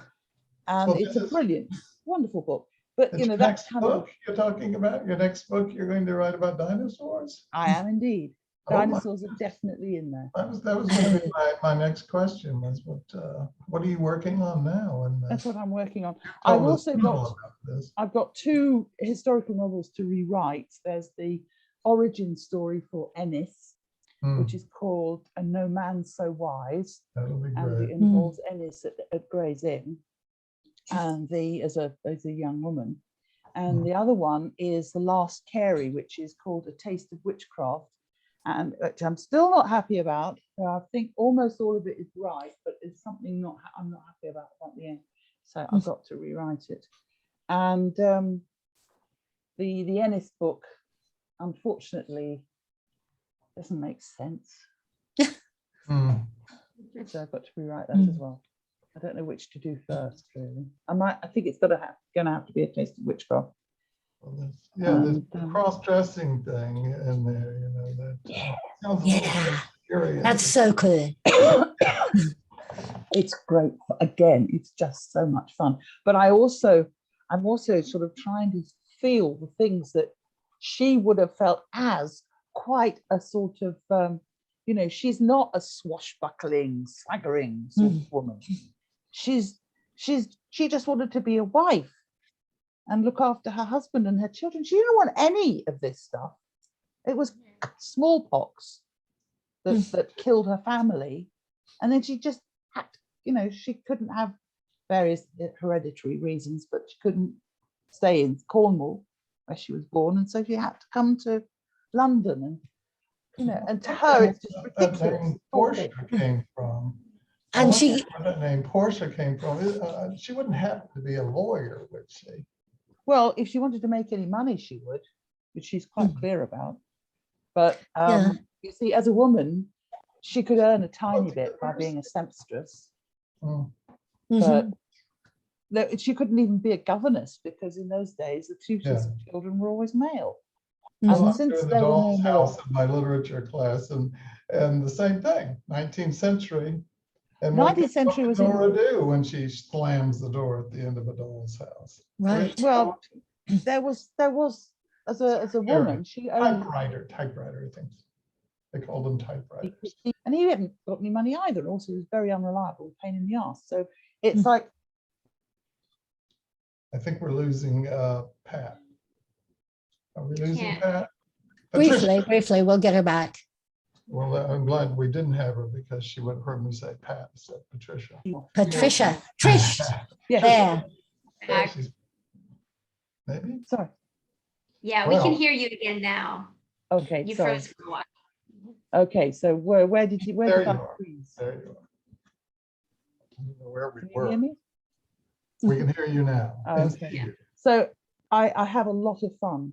And it's a brilliant, wonderful book. But you know, that's kind of
you're talking about your next book. You're going to write about dinosaurs.
I am indeed. Dinosaurs are definitely in there.
That was going to be my next question. Was what are you working on now? And
that's what I'm working on. I've also got 2 historical novels to rewrite. There's the origin story for Ennis, which is called "And No Man So Wise,"
that'll be great.
And it involves Ennis at Gray's Inn, and as a young woman. And the other one is The Last Carey, which is called A Taste of Witchcraft, and which I'm still not happy about. I think almost all of it is right, but it's something I'm not happy about at the end. So I've got to rewrite it. And the Ennis book, unfortunately, doesn't make sense. So I've got to rewrite that as well. I don't know which to do first, really. I think it's going to have to be A Taste of Witchcraft.
Well, there's the cross-dressing thing in there, you know. That sounds a little curious.
That's so cool.
It's great. Again, it's just so much fun. But I'm also sort of trying to feel the things that she would have felt as quite a sort of, she's not a swashbuckling, swaggering sort of woman. She just wanted to be a wife and look after her husband and her children. She didn't want any of this stuff. It was smallpox that killed her family. And then she just had, she couldn't have various hereditary reasons, but she couldn't stay in Cornwall where she was born. And so she had to come to London. And to her, it's just ridiculous.
That name Portia came from.
And
where that name Portia came from. She wouldn't happen to be a lawyer, would she?
Well, if she wanted to make any money, she would, which she's quite clear about. But you see, as a woman, she could earn a tiny bit by being a sempstress. But she couldn't even be a governess because in those days, the tutors of children were always male. And since
the
there were no
doll's
more,
house in my literature class, and the same thing, 19th century. And
19th century was
Nora do when she slams the door at the end of a doll's house.
right.
Well, there was as a woman, she owned
typewriter things. They called them typewriters.
and he hadn't got any money either. Also, he was very unreliable, pain in the ass. So it's like,
I think we're losing Pat. Are we losing Pat?
Briefly, we'll get her back.
Well, I'm glad we didn't have her because she would have heard me say Pat instead of Patricia.
Patricia. Trish.
yeah.
There.
Maybe?
Sorry.
Yeah, we can hear you again now.
Okay,
You
sorry.
froze for a while.
Okay, so where did
There
I
you are.
freeze?
There you are. I don't know where we
Can you
were.
hear me?
We can hear you now.
Okay.
Yeah.
So I have a lot of fun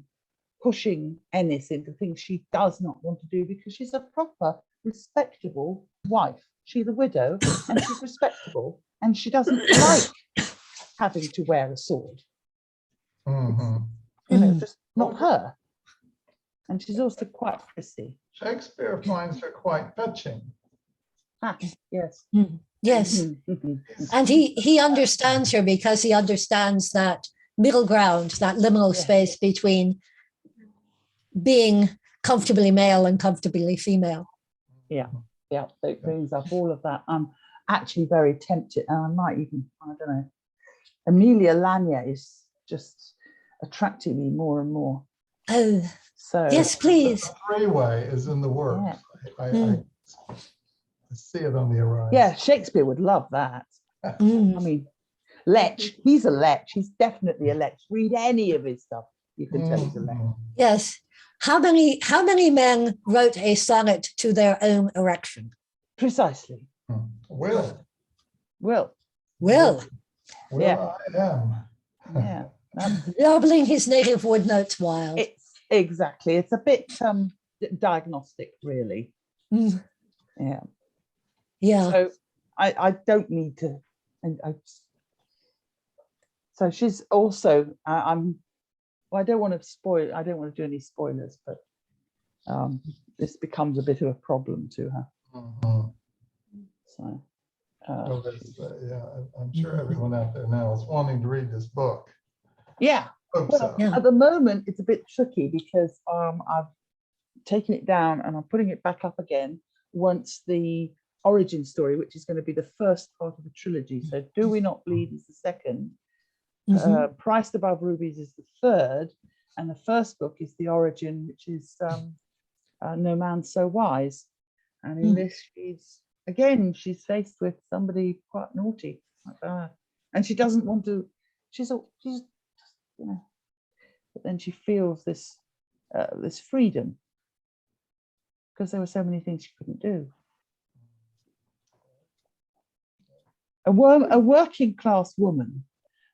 pushing Ennis into things she does not want to do because she's a proper, respectable wife. She's a widow and she's respectable and she doesn't like having to wear a sword. Just not her. And she's also quite prissy.
Shakespeare finds her quite fetching.
Yes.
Yes. And he understands her because he understands that middle ground, that liminal space between being comfortably male and comfortably female.
Yeah, it brings up all of that. I'm actually very tempted, and I might even, I don't know, Amelia Lanier is just attracting me more and more.
Oh,
So
yes, please.
The three-way is in the works.
Yeah.
I see it on the horizon.
Yeah, Shakespeare would love that.
Mm.
I mean, Lech, he's a Lech. He's definitely a Lech. Read any of his stuff, you can tell he's a Lech.
Yes. How many men wrote a sonnet to their own erection?
Precisely.
Will.
Will.
Will.
Yeah.
I am.
Yeah.
Warbling his native wood notes wild.
It's exactly. It's a bit diagnostic, really.
Mm.
Yeah.
Yeah.
So I don't need to. So she's also. I don't want to spoil. I don't want to do any spoilers, but this becomes a bit of a problem to her. So.
Yeah, I'm sure everyone out there now is wanting to read this book.
Yeah.
Hope
Well,
so.
Yeah.
at the moment, it's a bit tricky because I've taken it down and I'm putting it back up again once the origin story, which is going to be the first part of the trilogy. So Do We Not Bleed is the second. Priced Above Rubies is the third. And the first book is the origin, which is No Man's So Wise. And in this, she's faced with somebody quite naughty like that. And she doesn't want to, but then she feels this freedom because there were so many things she couldn't do. A working class woman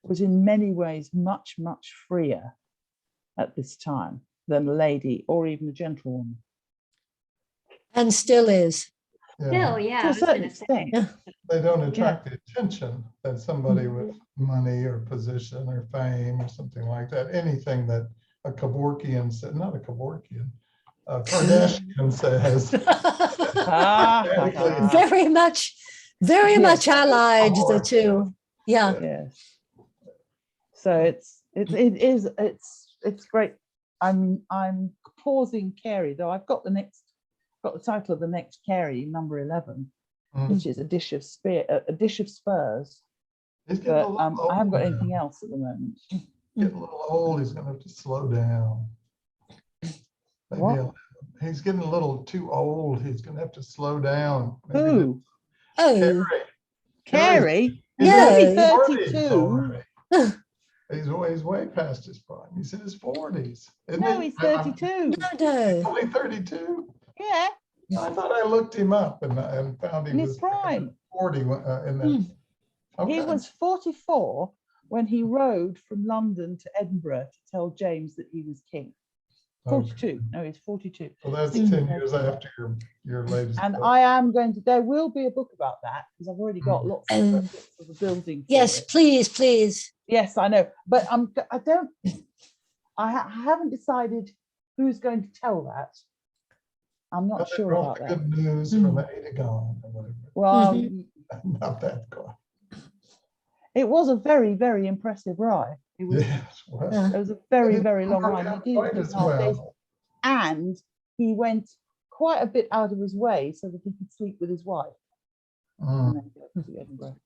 was in many ways much, much freer at this time than a lady or even a gentlewoman.
And still is.
Still, yeah.
To
I
a
was
certain
gonna say.
extent.
Yeah.
They don't attract the attention that somebody with money or position or fame or something like that. Anything that a Kevorkian said, not a Kevorkian, a Kardashian says.
very much allied, the two. Yeah.
Yes. So it's great. I'm pausing Carey, though I've got the title of the next Carey, number 11, which is a dish of spurs. But I haven't got anything else at the moment.
Getting a little old, he's gonna have to slow down.
What?
He's getting a little too old. He's gonna have to slow down.
Who?
Oh,
Carey?
He's
Yeah.
in his
32.
40s already. He's way past his prime. He's in his 40s.
No, he's 32.
no.
Only 32.
Yeah,
I thought I looked him up and found he
in his
was
prime.
40 in that. Okay.
He was 44 when he rode from London to Edinburgh to tell James that he was king. 42.
Okay.
No, he's 42.
Well, that's 10 years after your latest
And
book.
I am there will be a book about that because I've already got lots of books of the building.
Yes, please.
Yes, I know. But I haven't decided who's going to tell that. I'm not sure about that.
Good news from Ada Gone or whatever.
Well,
Not that good.
it was a very, very impressive ride. It was, it was a very, very long ride. He did it in 2.5 days. And he went quite a bit out of his way so that he could sleep with his wife. And then go to Edinburgh.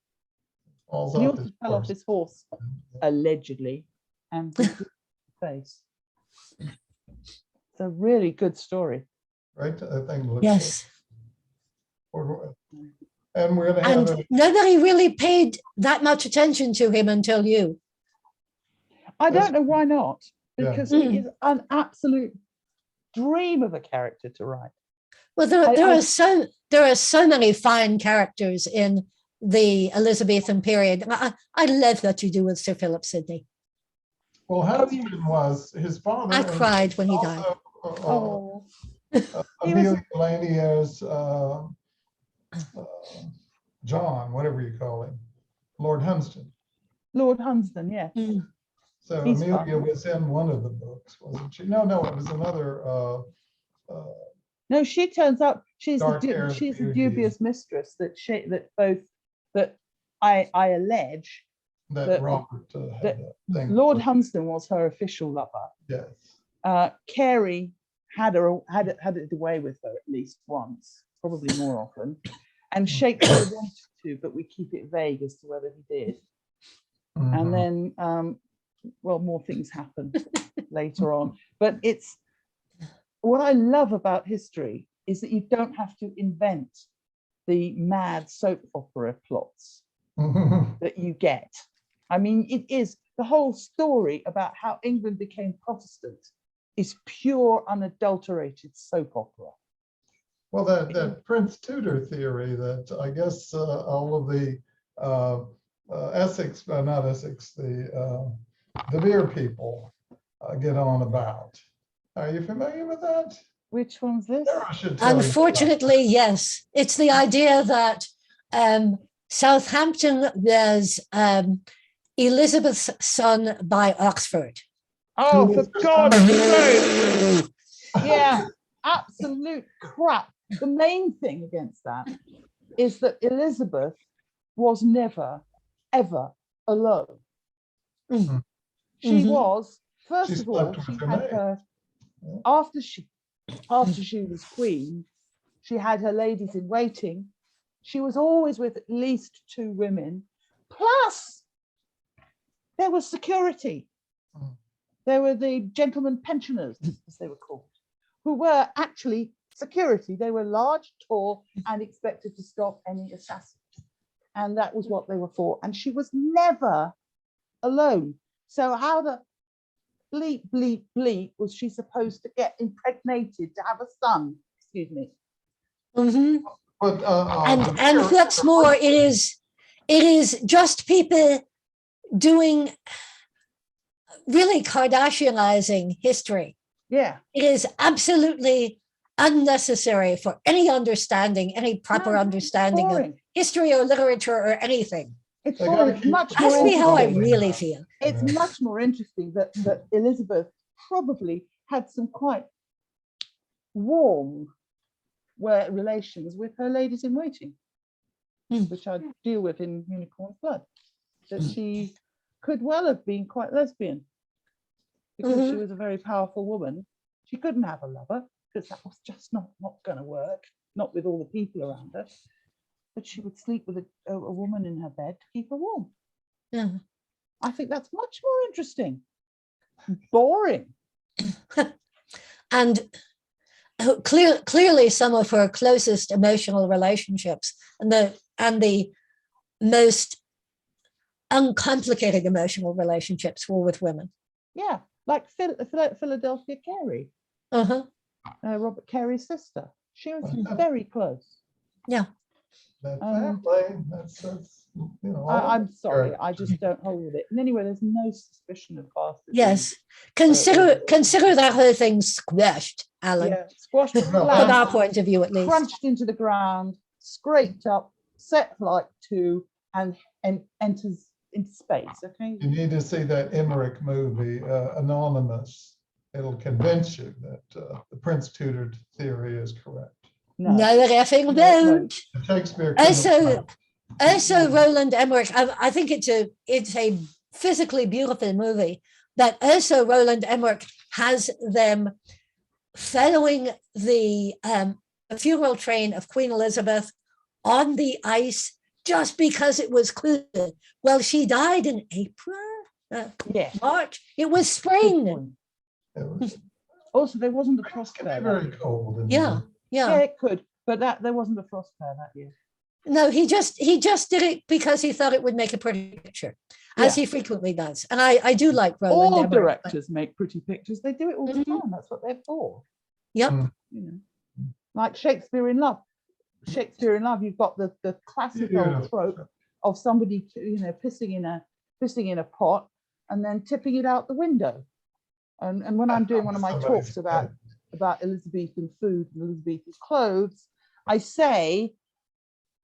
He also fell off his horse, allegedly, and hit his face. It's a really good story.
Right? I think.
Yes.
And we're going to have
nobody really paid that much attention to him until you.
I don't know why not, because he is an absolute dream of a character to write.
Well, there are so many fine characters in the Elizabethan period. I love what you do with Sir Philip Sidney.
Well, Hudson was his father.
I cried when he died.
Amelia Lanier's John, whatever you call him, Lord Hunsdon.
Lord Hunsdon, yes.
So Amelia was in one of the books, wasn't she? No, it was another.
No, she turns out she's the dubious mistress that I allege
that Robert had
Lord Hunsdon was her official lover.
Yes.
Carey had it away with her at least once, probably more often. And Shakespeare wanted to, but we keep it vague as to whether he did. And then, well, more things happen later on. But it's what I love about history is that you don't have to invent the mad soap opera plots that you get. I mean, it is the whole story about how England became Protestant is pure, unadulterated soap opera.
Well, that Prince Tudor theory that I guess all of the Essex, not Essex, the Vere people get on about. Are you familiar with that?
Which one's this?
Sarah should tell you about
Unfortunately, yes. It's the idea that Southampton was Elizabeth's son by Oxford.
Oh, for God's sake! Yeah, absolute crap. The main thing against that is that Elizabeth was never, ever alone.
Mm.
She
Mhm.
was, first
She
of all,
slept with
she
her
had
maid.
her, after she was queen, she had her ladies in waiting. She was always with at least 2 women, plus there was security.
Mm.
There were the gentlemen pensioners, as they were called, who were actually security. They were large, tall, and expected to stop any assassin. And that was what they were for. And she was never alone. So how the bleep was she supposed to get impregnated to have a son? Excuse me.
Mhm.
But,
And what's more, it is just people doing really Kardashianizing history.
Yeah.
It is absolutely unnecessary for any understanding, any proper
No,
understanding of
boring.
history or literature or anything.
It's
They
boring.
gotta
It's
keep
much
That's
more
me how I
interesting.
really feel.
It's much more interesting that Elizabeth probably had some quite warm relations with her ladies in waiting, which I deal with in Unicorn's Blood. That she could well have been quite lesbian because she was a very powerful woman. She couldn't have a lover because that was just not going to work, not with all the people around her. But she would sleep with a woman in her bed to keep her warm.
Yeah.
I think that's much more interesting. Boring.
And clearly some of her closest emotional relationships and the most uncomplicated emotional relationships were with women.
Yeah, like Philadelphia Carey,
Uh-huh.
Robert Carey's sister. She was very close.
Yeah.
that family, that's you know.
I'm sorry, I just don't hold with it. And anyway, there's no suspicion of bastard.
Yes. Consider that whole thing squashed, Alan.
Yeah, squashed
Well,
From
flat,
our point of view, at least.
crunched into the ground, scraped up, set flight 2, and enters into space. Okay.
You need to see that Emmerich movie, Anonymous. It'll convince you that the Prince Tudor theory is correct.
No, effing won't.
Shakespeare.
Also, Roland Emmerich. I think it's a physically beautiful movie. That also Roland Emmerich has them following the funeral train of Queen Elizabeth on the ice just because it was cool. Well, she died in April, March. It was spring.
Also, there wasn't a frost
It
fair.
can be very cold.
Yeah.
Yeah, it could, but there wasn't a frost fair that year.
No, he just did it because he thought it would make a pretty picture, as he frequently does. And I do like Roland
All
Emmerich,
directors make pretty pictures. They do it all the time. That's what they're for.
Yep.
You know, like Shakespeare in Love. Shakespeare in Love, you've got the classical trope of somebody, pissing in a pot and then tipping it out the window. And when I'm doing one of my talks about Elizabethan food and Elizabethan clothes, I say,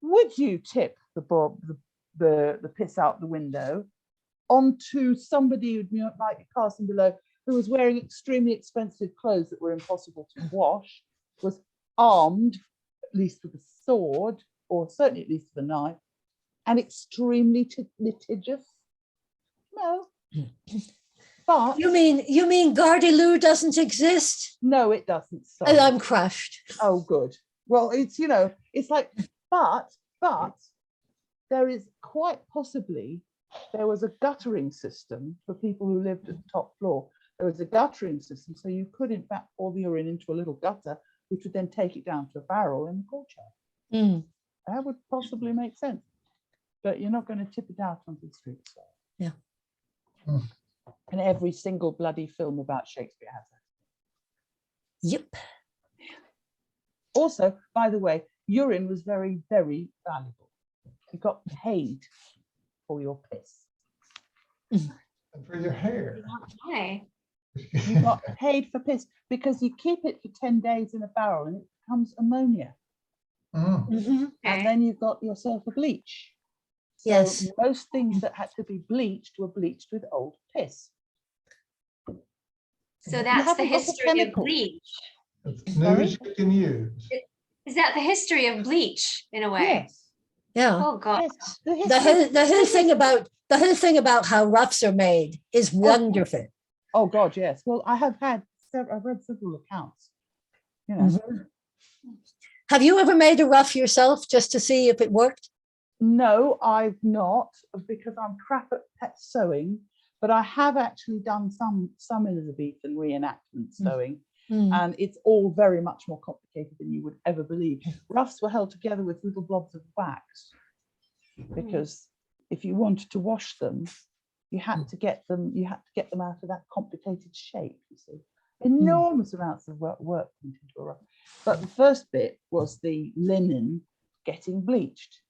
would you tip the piss out the window onto somebody who might be passing below, who was wearing extremely expensive clothes that were impossible to wash, was armed, at least with a sword, or certainly at least with a knife, and extremely litigious? No. But
You mean Gardelou doesn't exist?
no, it doesn't.
And
Sorry.
I'm crushed.
Oh, good. Well, it's, it's like, but there is quite possibly, there was a guttering system for people who lived at the top floor. There was a guttering system, so you could in fact pour the urine into a little gutter, which would then take it down to a barrel in the courtyard.
Mm.
That would possibly make sense, but you're not going to tip it out onto the street. So.
Yeah.
Hmm.
And every single bloody film about Shakespeare has that.
Yep.
Also, by the way, urine was very, very valuable. You got paid for your piss.
And for your hair.
Okay.
You got paid for piss because you keep it for 10 days in a barrel and it becomes ammonia.
Mm.
Mhm.
And then you've got yourself a bleach. So
Yes.
most things that had to be bleached were bleached with old piss.
So that's the
haven't got the
history of
chemical.
bleach.
It's
Sorry?
news you can use.
Is that the history of bleach in a way?
Yes.
Yeah.
Oh God.
Yes.
The whole thing about how roughs are made is wonderful.
Oh God, yes. Well, I've read several accounts.
Mhm. Have you ever made a rough yourself just to see if it worked?
No, I've not, because I'm crap at pet sewing, but I have actually done some Elizabethan reenactment sewing, and it's all very much more complicated than you would ever believe. Ruffs were held together with little blobs of wax, because if you wanted to wash them, you had to get them out of that complicated shape, you see. Enormous amounts of work went into a ruff. But the first bit was the linen getting bleached.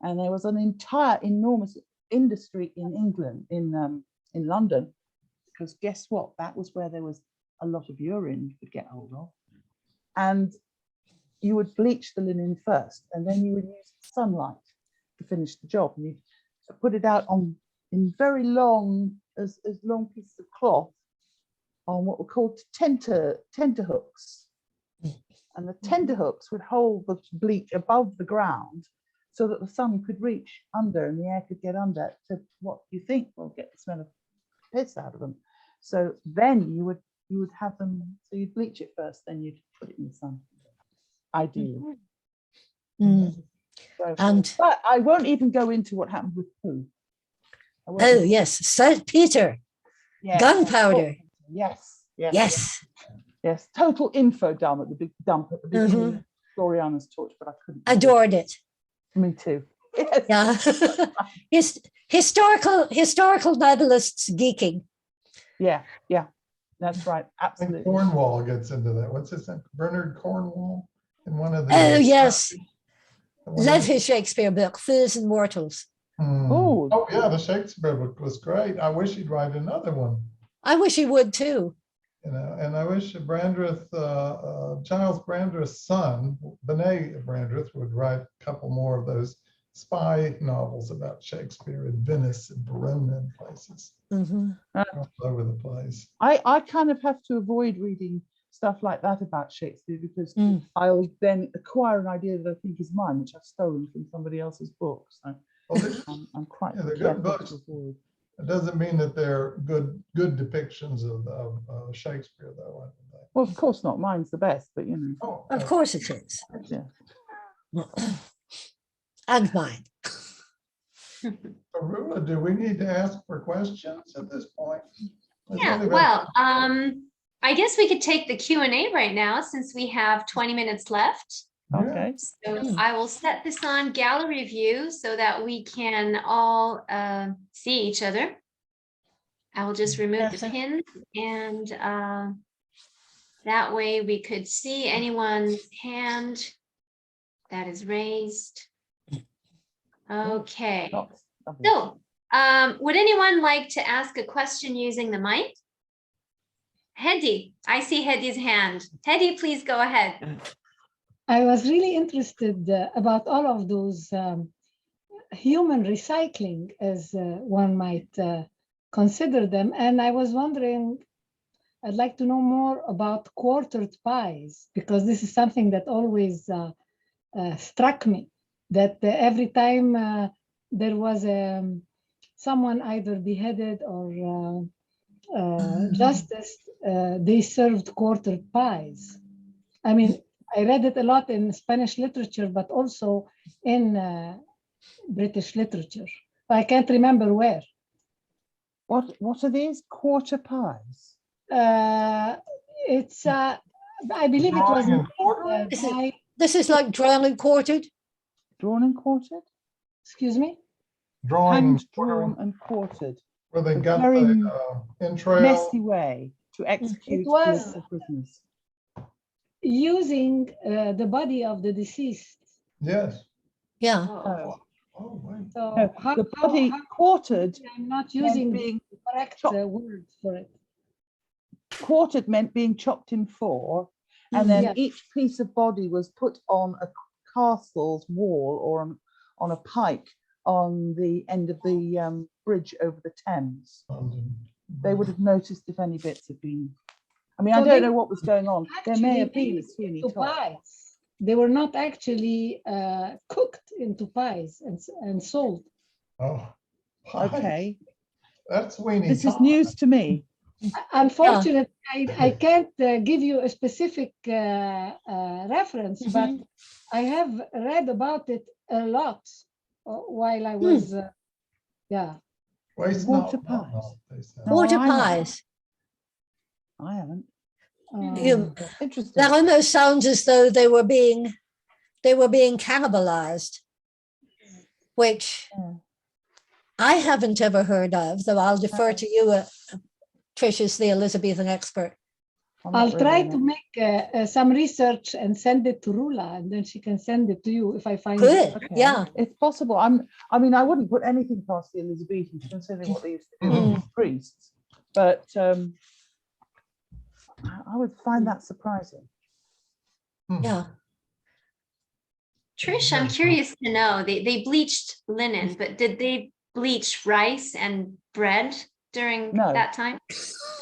And there was an entire enormous industry in England, in London, because guess what? That was where there was a lot of urine you could get hold of. And you would bleach the linen first, and then you would use sunlight to finish the job. And you'd put it out in very long, as long pieces of cloth on what were called tenter hooks. And the tenter hooks would hold the bleach above the ground so that the sun could reach under and the air could get under to what you think will get the smell of piss out of them. So then you would have them, so you'd bleach it first, then you'd put it in the sun, ideally. So, but I won't even go into what happened with poo.
Oh yes, saltpeter, gunpowder.
Yes. Total info dump at the beginning of Gloriana's torch, but I couldn't.
Adored it.
Me too. Yes.
Yeah. historical novelists geeking.
Yeah, that's right. Absolutely.
I think Cornwall gets into that. What's his name? Bernard Cornwall in one of the.
Oh yes. Love his Shakespeare book, Fools and Mortals.
Oh
yeah, the Shakespeare book was great. I wish he'd write another one.
I wish he would too.
And I wish Brandreth, Giles Brandreth's son, Benet Brandreth, would write a couple more of those spy novels about Shakespeare in Venice and Verona and places all over the place.
I kind of have to avoid reading stuff like that about Shakespeare because I'll then acquire an idea that I think is mine, which I've stolen from somebody else's book. So I'm quite
they're good books. It doesn't mean that they're good depictions of Shakespeare, though.
Well, of course not. Mine's the best, but
of course it is.
Yeah.
And mine.
Roula, do we need to ask for questions at this point?
Yeah, well, I guess we could take the Q&A right now since we have 20 minutes left.
Okay.
So I will set this on gallery view so that we can all see each other. I will just remove the pins and that way we could see anyone's hand that is raised. Okay. So would anyone like to ask a question using the mic? Hedy, I see Hedy's hand. Hedy, please go ahead.
I was really interested about all of those human recycling, as one might consider them. And I was wondering, I'd like to know more about quartered pies, because this is something that always struck me, that every time there was someone either beheaded or justice, they served quartered pies. I mean, I read it a lot in Spanish literature, but also in British literature. I can't remember where.
What are these quarter pies?
It's I believe it was
Drawing and quartering?
by,
This is like drawn and quartered.
Drawn and quartered?
excuse me.
Drawing and
Hand drawn
quartering,
and quartered.
where they
a
got
very
the entrail.
Messy way to execute
was-
political prisoners.
Using the body of the deceased.
Yes.
Yeah.
Oh,
Oh, wait.
So
no, the body quartered
I'm not
meant
using the
being
correct
chopped.
word for it.
Quartered meant being chopped in four, and then
Yeah.
each piece of body was put on a castle's wall or on a pike on the end of the bridge over the Thames. They would have noticed if any bits had been. I mean, I
So
don't
they
know what was going on. There may have been a
made
Sweeney
into
Todd.
pies. They were not actually cooked into pies and sold.
Oh.
Okay,
That's Sweeney
this is
Todd.
news to me.
Unfortunately, I can't give you a specific reference, but
Mhm.
I have read about it a lot while I was, yeah.
Waste
Water
not,
pies.
not, they said.
No,
Quarter
I haven't.
pies.
I haven't.
You-
Interesting.
That almost sounds as though they were being cannibalized, which
Yeah.
I haven't ever heard of, though I'll defer to you, Tricia's the Elizabethan expert.
I'm not
I'll
really
try
in
to
it.
make some research and send it to Rula, and then she can send it to you if I find
Good,
it.
Okay.
yeah.
It's possible. I mean, I wouldn't put anything past the Elizabethans, considering what they used to do
Mm.
with priests. But I would find that surprising.
Yeah.
Trish, I'm curious to know, they bleached linen, but did they bleach rice and bread during
No.
that time?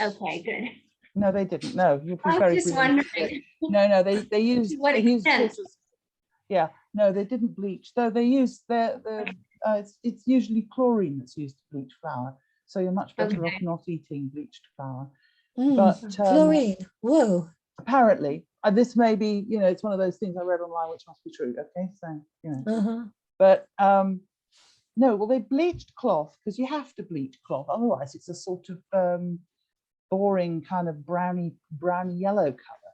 Okay, good.
No, they didn't. No, you'd be
I was
very
just
brilliant.
wondering.
No, they used
To what
they used
extent?
horses. Yeah, no, they didn't bleach. Though they used it's usually chlorine that's used to bleach flour. So you're much better off
Okay.
not eating bleached flour.
Mm,
But
chlorine. Whoa.
apparently, this may be, it's one of those things I read online which must be true. Okay, so
Uh-huh.
but no, well, they bleached cloth because you have to bleach cloth, otherwise it's a sort of boring kind of browny yellow color.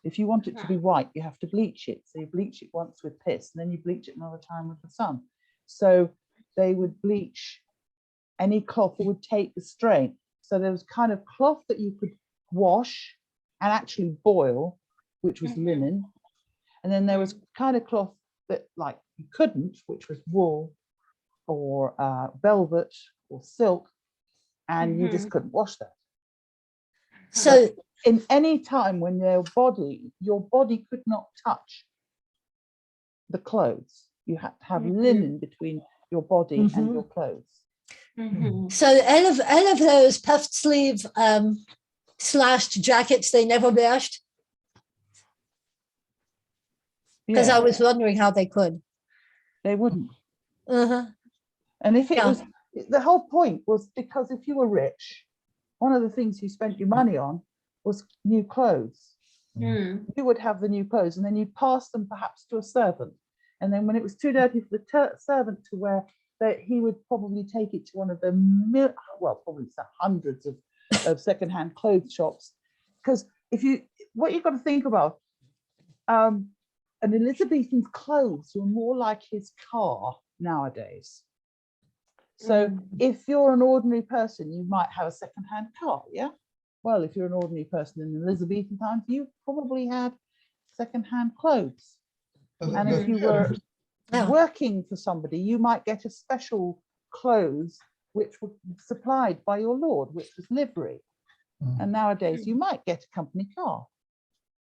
If you want it to be white, you have to bleach it. So you bleach it once with piss, and then you bleach it another time with the sun. So they would bleach any cloth that would take the strain. So there was kind of cloth that you could wash and actually boil, which was linen. And then there was kind of cloth that like you couldn't, which was wool or velvet or silk, and you just couldn't wash that.
So
In any time when your body could not touch the clothes, you had to have linen between your body and your clothes.
all of those puffed sleeve slashed jackets they never washed, because I was wondering how they could.
They wouldn't.
Uh-huh.
And if it
Yeah.
was, the whole point was because if you were rich, one of the things you spent your money on was new clothes. You would have the new clothes and then you'd pass them perhaps to a servant. And then when it was too dirty for the servant to wear, that he would probably take it to one of the, probably hundreds of secondhand clothes shops. Because what you've got to think about, an Elizabethan's clothes were more like his car nowadays. So if you're an ordinary person, you might have a secondhand car, yeah? Well, if you're an ordinary person in Elizabethan times, you probably had secondhand clothes. And if you were working for somebody, you might get a special clothes which were supplied by your lord, which was livery. And nowadays you might get a company car.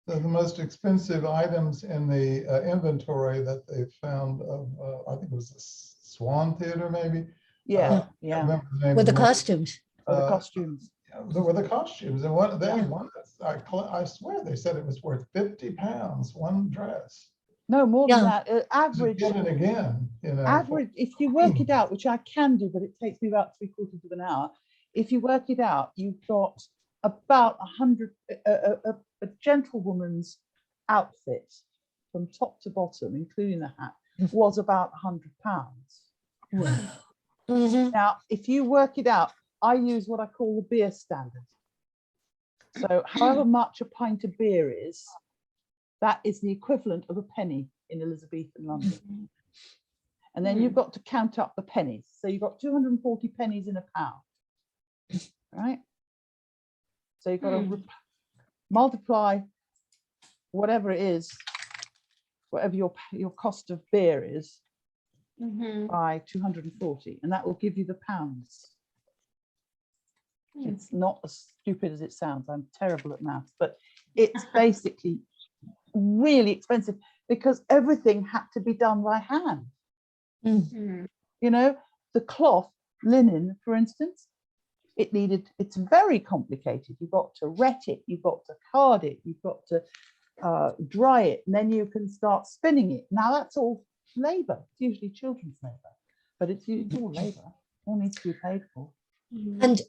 So the most expensive items in the inventory that they found of, I think it was the Swan Theater, maybe.
Yeah,
I remember the name
With the
of it.
costumes.
or the costumes.
There were the costumes, and they had one that I swear they said it was worth 50 pounds, one dress.
No, more than
Yeah.
that. Average.
Again and again,
Average, if you work it out, which I can do, but it takes me about 3/4 of an hour. if you work it out, you've got about 100, a gentlewoman's outfit from top to bottom, including the hat, was about £100.
Wow. Mm-hmm.
Now, if you work it out, I use what I call the beer standard. So however much a pint of beer is, that is the equivalent of a penny in Elizabethan London. And then you've got to count up the pennies. So you've got 240 pennies in a pound, right? So you've got to multiply whatever it is, whatever your cost of beer is, by 240, and that will give you the pounds. It's not as stupid as it sounds. I'm terrible at maths, but it's basically really expensive because everything had to be done by hand. You know, the cloth, linen, for instance, it's very complicated. You've got to wet it, you've got to card it, you've got to dry it, and then you can start spinning it. Now that's all labor. It's usually children's labor, but it's all labor. All needs to be paid for.
And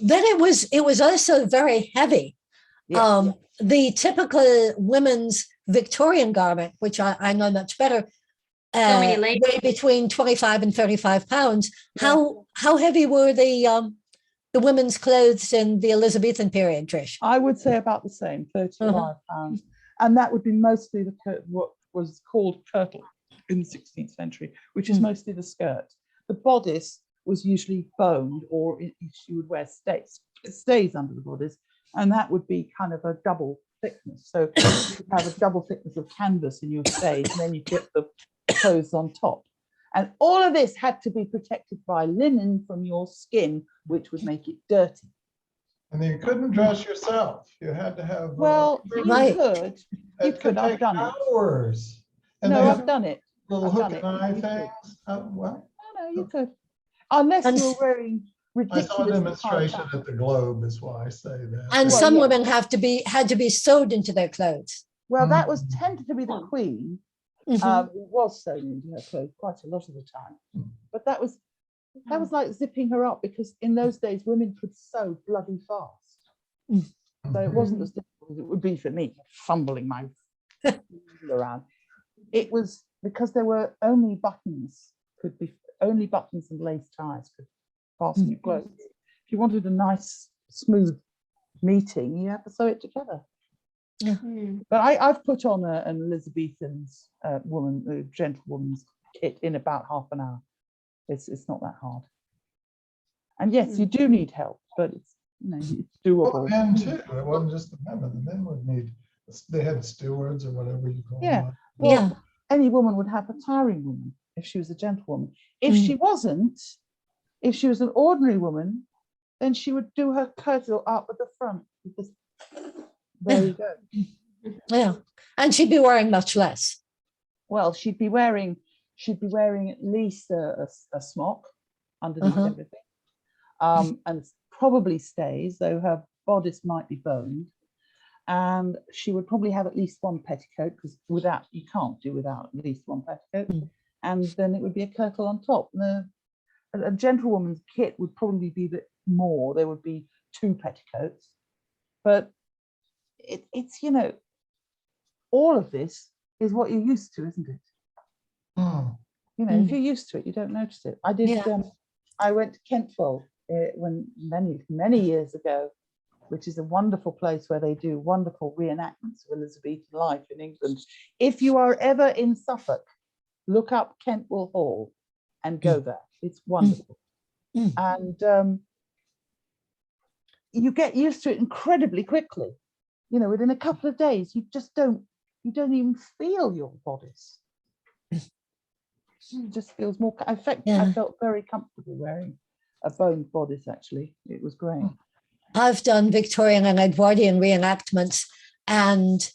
then it was also very heavy.
Yeah.
The typical women's Victorian garment, which I know much better, weighed between 25 and 35 pounds. How heavy were the women's clothes in the Elizabethan period, Trish?
I would say about the same, 35 pounds, and that would be mostly what was called kirtle in the 16th century, which is mostly the skirt. The bodice was usually boned, or she would wear stays under the bodice, and that would be kind of a double thickness. So you have a double thickness of canvas in your stays, and then you get the clothes on top. And all of this had to be protected by linen from your skin, which would make it dirty.
And you couldn't dress yourself. You had to have.
Well, you could. You could. I've done it.
Hours. And
no, I've done it.
Little hook and eye things. Well,
no, you could. Unless you're wearing ridiculous.
I saw a demonstration at the Globe, is why I say that.
And some women had to be sewed into their clothes.
Well, that was tended to be the Queen. Who was sewn into her clothes quite a lot of the time. But that was like zipping her up, because in those days women could sew bloody fast. So it wasn't as difficult as it would be for me, fumbling my around. It was because there were only buttons and lace ties could fasten your clothes. If you wanted a nice smooth meeting, you had to sew it together. But I've put on an Elizabethan's gentlewoman's kit in about half an hour. It's not that hard. And yes, you do need help, but it's it's doable.
Well, the men too. It wasn't just the women. The men would need. They had stewards or whatever you call them.
Well, any woman would have a tiring woman if she was a gentlewoman. If she wasn't, if she was an ordinary woman, then she would do her kirtle up at the front, because there you go.
Yeah, and she'd be wearing much less.
Well, she'd be wearing at least a smock underneath everything, and probably stays, though her bodice might be boned. And she would probably have at least one petticoat, because you can't do without at least one petticoat. And then it would be a kirtle on top. A gentlewoman's kit would probably be a bit more. There would be 2 petticoats. But it's all of this is what you're used to, isn't it? If you're used to it, you don't notice it. I did. I went to Kentfall when many years ago, which is a wonderful place where they do wonderful reenactments of Elizabethan life in England. If you are ever in Suffolk, look up Kentwell Hall and go there. It's wonderful. And you get used to it incredibly quickly. Within a couple of days, you don't even feel your bodice. It just feels more. In fact, I felt very comfortable wearing a boned bodice, actually. It was great.
I've done Victorian and Edwardian reenactments, and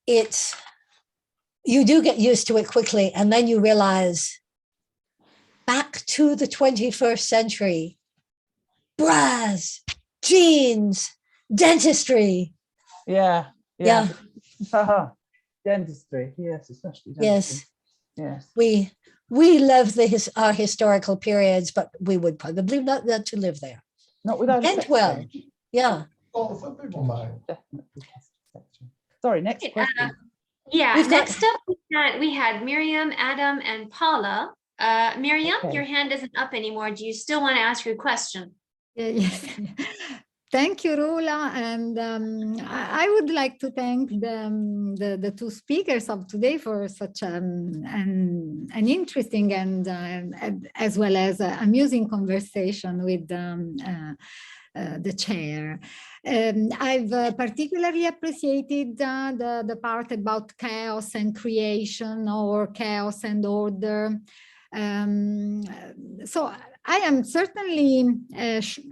you do get used to it quickly, and then you realize back to the 21st century, bras, jeans, dentistry.
Yeah. Dentistry, yes, especially dentistry. Yes.
We love our historical periods, but we would probably not want to live there.
Not without a
And
sex
well,
change.
yeah.
Well, some people might.
Definitely has a sex change. Sorry, next
Okay,
question.
Yeah,
We've got-
next up we had Miriam, Adam, and Paula. Miriam,
Okay.
your hand isn't up anymore. Do you still want to ask your question?
Yes. Thank you, Rula. And I would like to thank the two speakers of today for such an interesting and as well as amusing conversation with the chair. I've particularly appreciated the part about chaos and creation, or chaos and order. So I am certainly,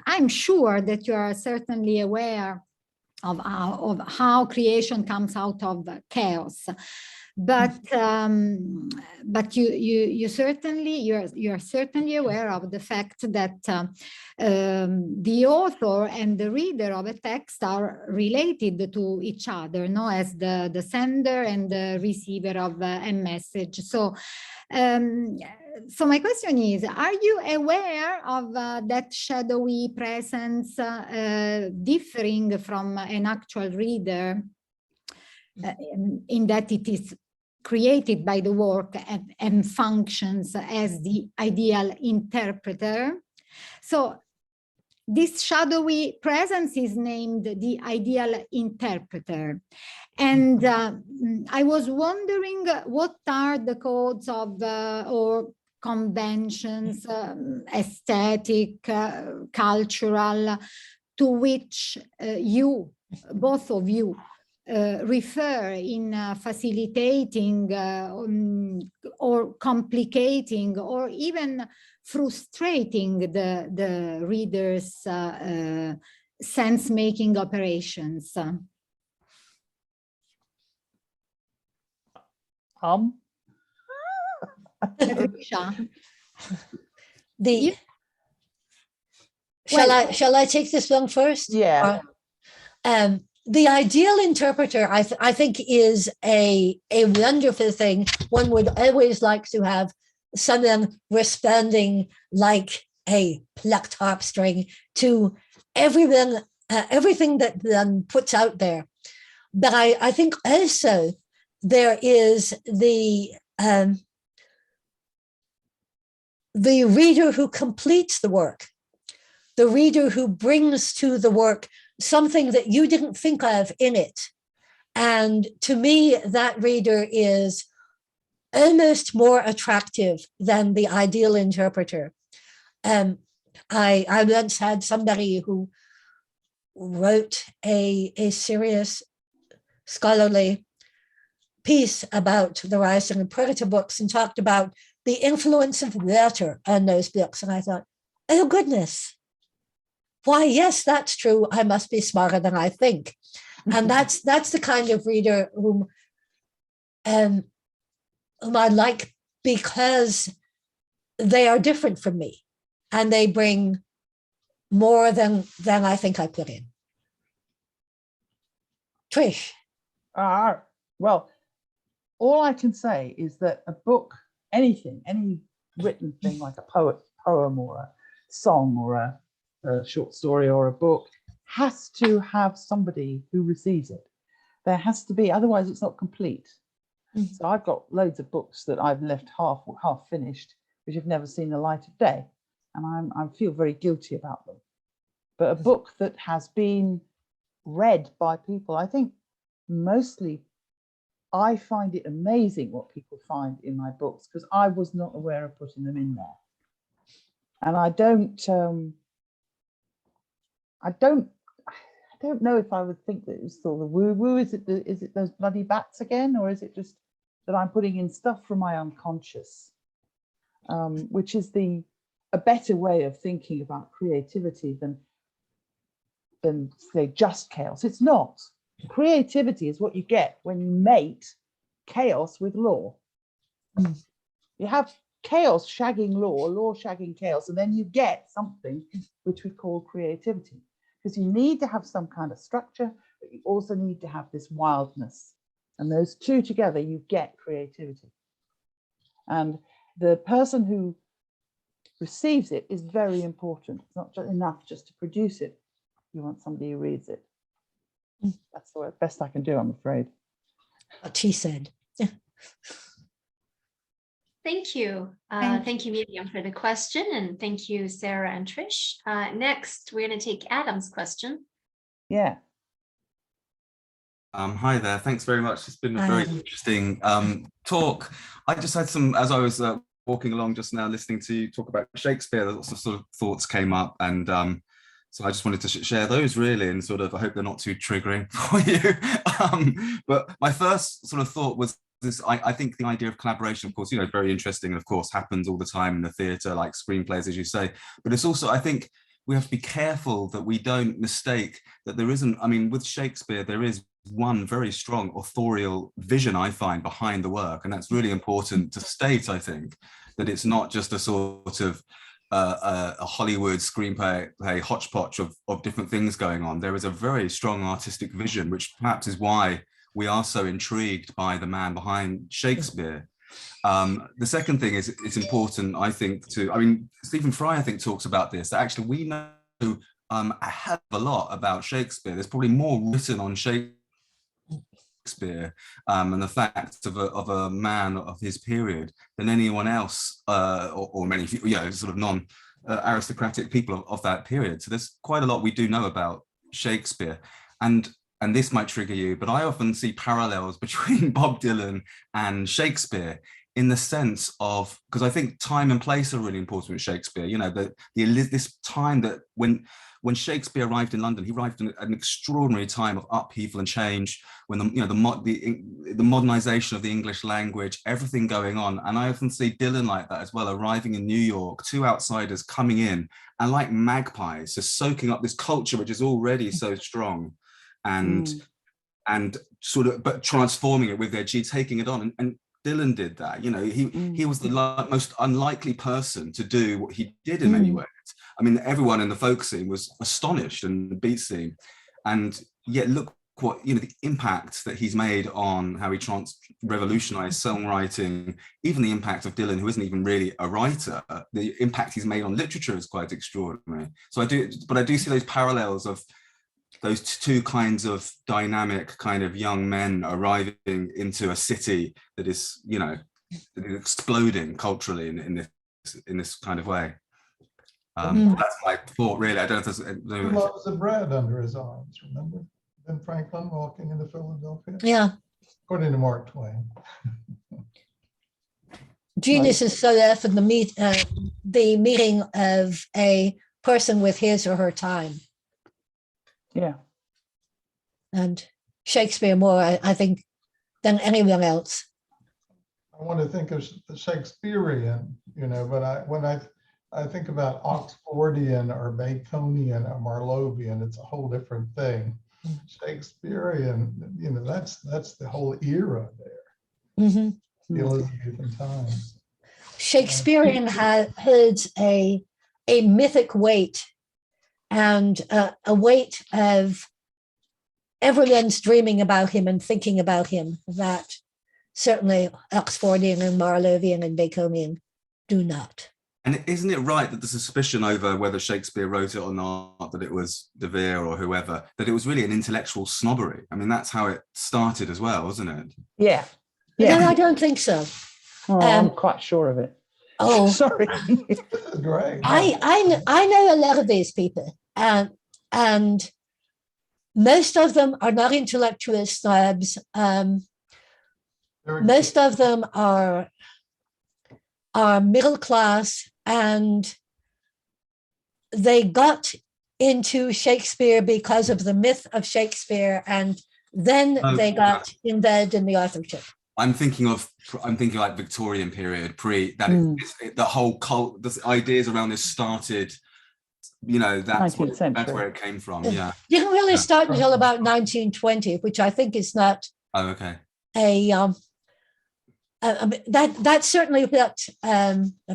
I'm sure that you are certainly aware of how creation comes out of chaos. But you certainly, you're certainly aware of the fact that the author and the reader of a text are related to each other, no, as the sender and the receiver of a message. So so my question is, are you aware of that shadowy presence differing from an actual reader in that it is created by the work and functions as the ideal interpreter? So this shadowy presence is named the ideal interpreter. And I was wondering what are the codes of or conventions, aesthetic, cultural, to which you, both of you, refer in facilitating or complicating or even frustrating the reader's sense-making operations. Patricia.
Shall I take this one first?
Yeah.
The ideal interpreter, I think, is a wonderful thing. One would always like to have someone responding like a plucked harp string to everything that one puts out there. But I think also there is the reader who completes the work, the reader who brings to the work something that you didn't think of in it. And to me, that reader is almost more attractive than the ideal interpreter. I once had somebody who wrote a serious scholarly piece about the Rising and Predator books and talked about the influence of water on those books. And I thought, oh goodness, why, yes, that's true. I must be smarter than I think. And that's the kind of reader whom I like, because they are different from me and they bring more than I think I put in. Trish.
Well, all I can say is that a book, anything, any written thing like a poem or a song or a short story or a book, has to have somebody who receives it. There has to be, otherwise it's not complete. So I've got loads of books that I've left half finished, which have never seen the light of day, and I feel very guilty about them. But a book that has been read by people, I think mostly I find it amazing what people find in my books, because I was not aware of putting them in there. And I don't know if I would think that it was sort of woo-woo. Is it those bloody bats again, or is it just that I'm putting in stuff from my unconscious, which is a better way of thinking about creativity than say just chaos. It's not. Creativity is what you get when you mate chaos with law. You have chaos shagging law shagging chaos, and then you get something which we call creativity. Because you need to have some kind of structure, but you also need to have this wildness. And those two together, you get creativity. And the person who receives it is very important. It's not enough just to produce it. You want somebody who reads it. That's the best I can do, I'm afraid.
What she said.
Thank you. Thank you, Miriam, for the question. And thank you, Sarah and Trish. Next, we're going to take Adam's question.
Yeah.
Hi there. Thanks very much. It's been a
Hi,
very
Adam.
interesting talk. I just had some, as I was walking along just now, listening to you talk about Shakespeare, lots of sort of thoughts came up, and so I just wanted to share those really, and sort of, I hope they're not too triggering for you. But my first sort of thought was this: I think the idea of collaboration, of course, you know, very interesting, and of course happens all the time in the theatre, like screenplays, as you say. But it's also, I think, we have to be careful that we don't mistake that there isn't. I mean, with Shakespeare, there is one very strong authorial vision, I find, behind the work, and that's really important to state. I think that it's not just a sort of a Hollywood screenplay hodgepodge of different things going on. There is a very strong artistic vision, which perhaps is why we are so intrigued by the man behind Shakespeare. The second thing is, it's important, I think, I mean, Stephen Fry, I think, talks about this, that actually we know a hell of a lot about Shakespeare. There's probably more written on Shakespeare and the facts of a man of his period than anyone else, or many, you know, sort of non-aristocratic people of that period. So there's quite a lot we do know about Shakespeare. And this might trigger you, but I often see parallels between Bob Dylan and Shakespeare, in the sense of, because I think time and place are really important with Shakespeare. You know, this time that when Shakespeare arrived in London, he arrived in an extraordinary time of upheaval and change, when the modernization of the English language, everything going on. And I often see Dylan like that as well, arriving in New York, two outsiders coming in, and like magpies, just soaking up this culture which is already so strong, and sort of, but transforming it with their G, taking it on. And Dylan did that. You know, he was the most unlikely person to do what he did in many ways. I mean, everyone in the folk scene was astonished, and the beat scene, and yet look what, you know, the impact that he's made on how he revolutionized songwriting. Even the impact of Dylan, who isn't even really a writer, the impact he's made on literature is quite extraordinary. So I do see those parallels of those two kinds of dynamic kind of young men arriving into a city that is, you know, that is exploding culturally in this kind of way. That's my thought, really. I don't know if there's...
He loves the bread under his arms, remember? Ben Franklin walking into Philadelphia?
Yeah.
According to Mark Twain.
Genius is so often the meeting of a person with his or her time.
Yeah.
And Shakespeare more, I think, than anyone else.
I want to think of the Shakespearean, you know, but when I think about Oxfordian or Baconian or Marlovian, it's a whole different thing. Shakespearean, you know, that's the whole era there. The Elizabethan times.
Shakespearean holds a mythic weight, and a weight of everyone's dreaming about him and thinking about him, that certainly Oxfordian and Marlovian and Baconian do not.
And isn't it right that the suspicion over whether Shakespeare wrote it or not, that it was De Vere or whoever, that it was really an intellectual snobbery? I mean, that's how it started as well, wasn't it?
Yeah.
No, I don't think so.
I'm quite sure of it.
Oh,
sorry.
Great.
I know a lot of these people, and most of them are not intellectual snobs. Most of them are middle class, and they got into Shakespeare because of the myth of Shakespeare, and then they got embedded in the authorship.
I'm thinking like Victorian period, the whole cult, the ideas around this started, you know, that's where it came from. Yeah.
Didn't really start until about 1920, which I think is not that's certainly what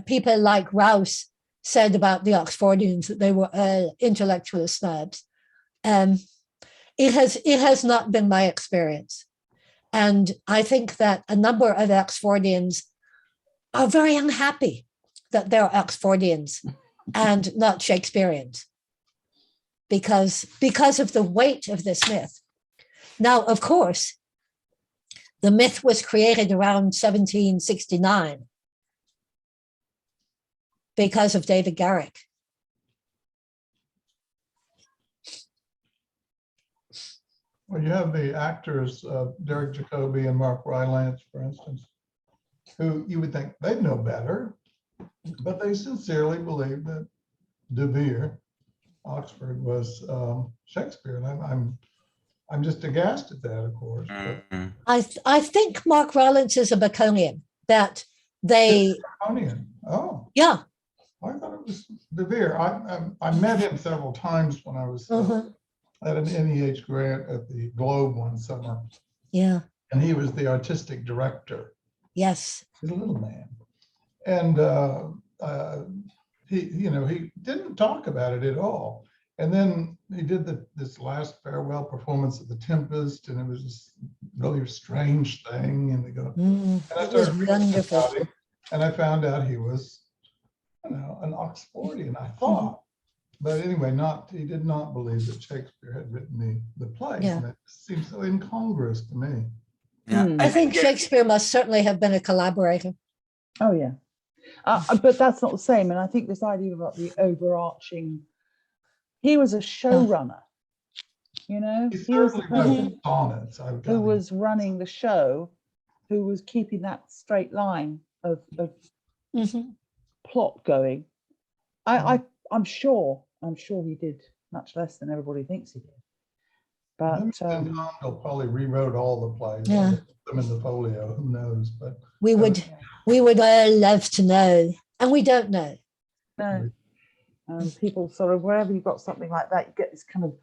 people like Rouse said about the Oxfordians, that they were intellectual snobs. It has not been my experience. And I think that a number of Oxfordians are very unhappy that they're Oxfordians and not Shakespeareans because of the weight of this myth. Now, of course, the myth was created around 1769 because of David Garrick.
Well, you have the actors, Derek Jacobi and Mark Rylance, for instance, who you would think they'd know better, but they sincerely believe that De Vere, Oxford, was Shakespeare. And I'm just aghast at that, of course. But
I think Mark Rylance is a Baconian, that they...
Baconian. Oh.
Yeah.
I thought it was De Vere. I met him several times when I was at an NEH grant at the Globe one summer.
Yeah.
And he was the artistic director.
Yes.
He's a little man. And he didn't talk about it at all. And then he did this last farewell performance of The Tempest, and it was this really strange thing. And they go, and I
it was
started reading
wonderful.
about him, and I found out he was, an Oxfordian, I thought. But anyway, he did not believe that Shakespeare had written the play.
Yeah.
And it seems so incongruous to me.
Yeah.
I think Shakespeare must certainly have been a collaborator.
Oh, yeah. But that's not the same. And I think this idea about the overarching, he was a showrunner,
He
he was the
certainly wrote
person
sonnets.
who was running the show, who was keeping that straight line of plot going. I'm sure he did much less than everybody thinks he did. But
Handel probably rewrote all the plays.
Yeah.
Them in the Folio, who knows? But
We would all love to know, and we don't know.
no. People sort of, wherever you've got something like that, you get this kind of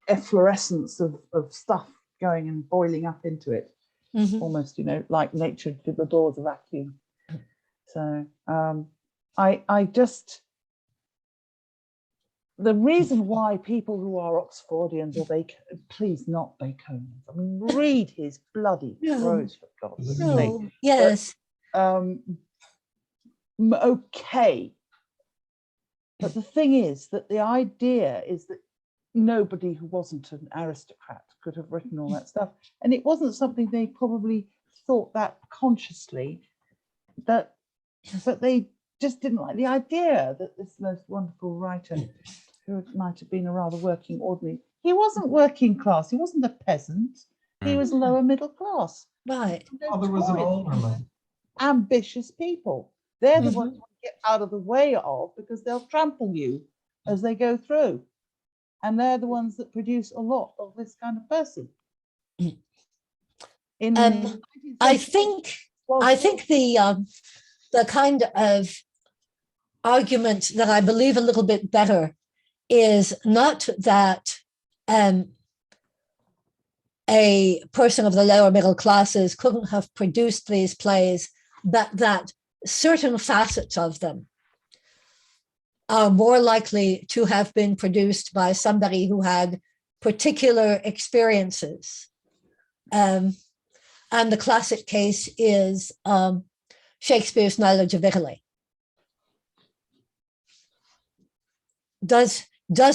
efflorescence of stuff going and boiling up into it. Almost, like nature adores a vacuum. So I just, the reason why people who are Oxfordians or please not Baconians, I mean, read his bloody prose, for God's sake.
Yes.
Okay. But the thing is that the idea is that nobody who wasn't an aristocrat could have written all that stuff. And it wasn't something they probably thought that consciously, but they just didn't like the idea that this most wonderful writer, who might have been a rather working ordinary, he wasn't working class, he wasn't a peasant, he was lower middle class.
Right.
there was an alderman.
Ambitious people. They're the ones you want to get out of the way of, because they'll trample you as they go through. And they're the ones that produce a lot of this kind of person.
I think the kind of argument that I believe a little bit better is not that a person of the lower middle classes couldn't have produced these plays, but that certain facets of them are more likely to have been produced by somebody who had particular experiences. And the classic case is Shakespeare's knowledge of Italy. Does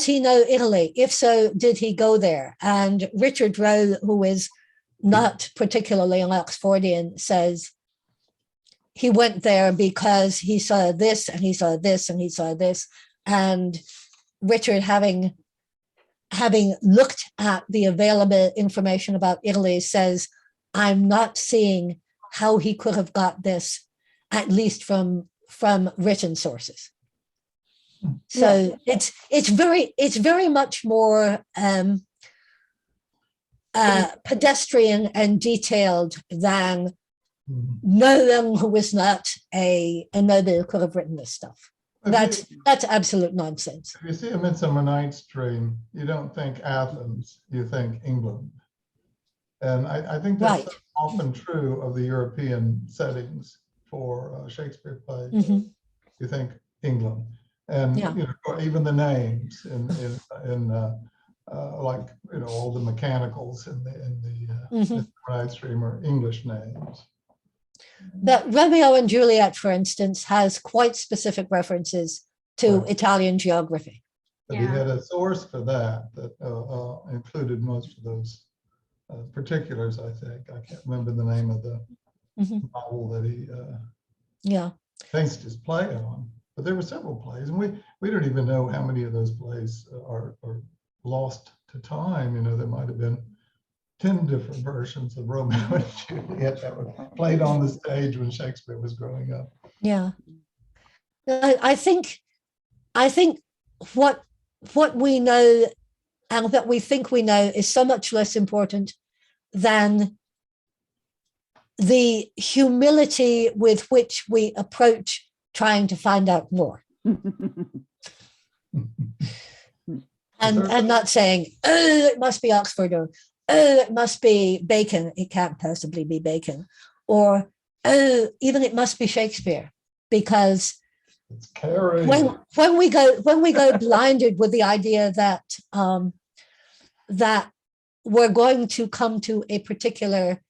he know Italy? If so, did he go there? And Richard Rowe, who is not particularly an Oxfordian, says he went there because he saw this and he saw this and he saw this. And Richard, having looked at the available information about Italy, says, I'm not seeing how he could have got this, at least from written sources. So it's very much more pedestrian and detailed than no one who was not a noble could have written this stuff. That's absolute nonsense.
If you see A Midsummer Night's Dream, you don't think Athens, you think England. And I think that's often true of the European settings for Shakespeare plays. You think England. And even the names in like all the mechanicals in the Midsummer Night's Dream are English names.
But Romeo and Juliet, for instance, has quite specific references to
Right.
Italian geography.
But he had a source for that included most of those particulars, I think. I can't remember the name of the novel that he based his play on. But there were several plays, and we don't even know how many of those plays are lost to time. You know, there might have been 10 different versions of Romeo and Juliet that were played on the stage when Shakespeare was growing up.
Yeah. I think what we know and that we think we know is so much less important than the humility with which we approach trying to find out more. and not saying, oh, it must be Oxford, or oh, it must be Bacon. It can't possibly be Bacon. Or, oh, even it must be Shakespeare, because
it's
when we go blinded with the idea that that we're going to come to a particular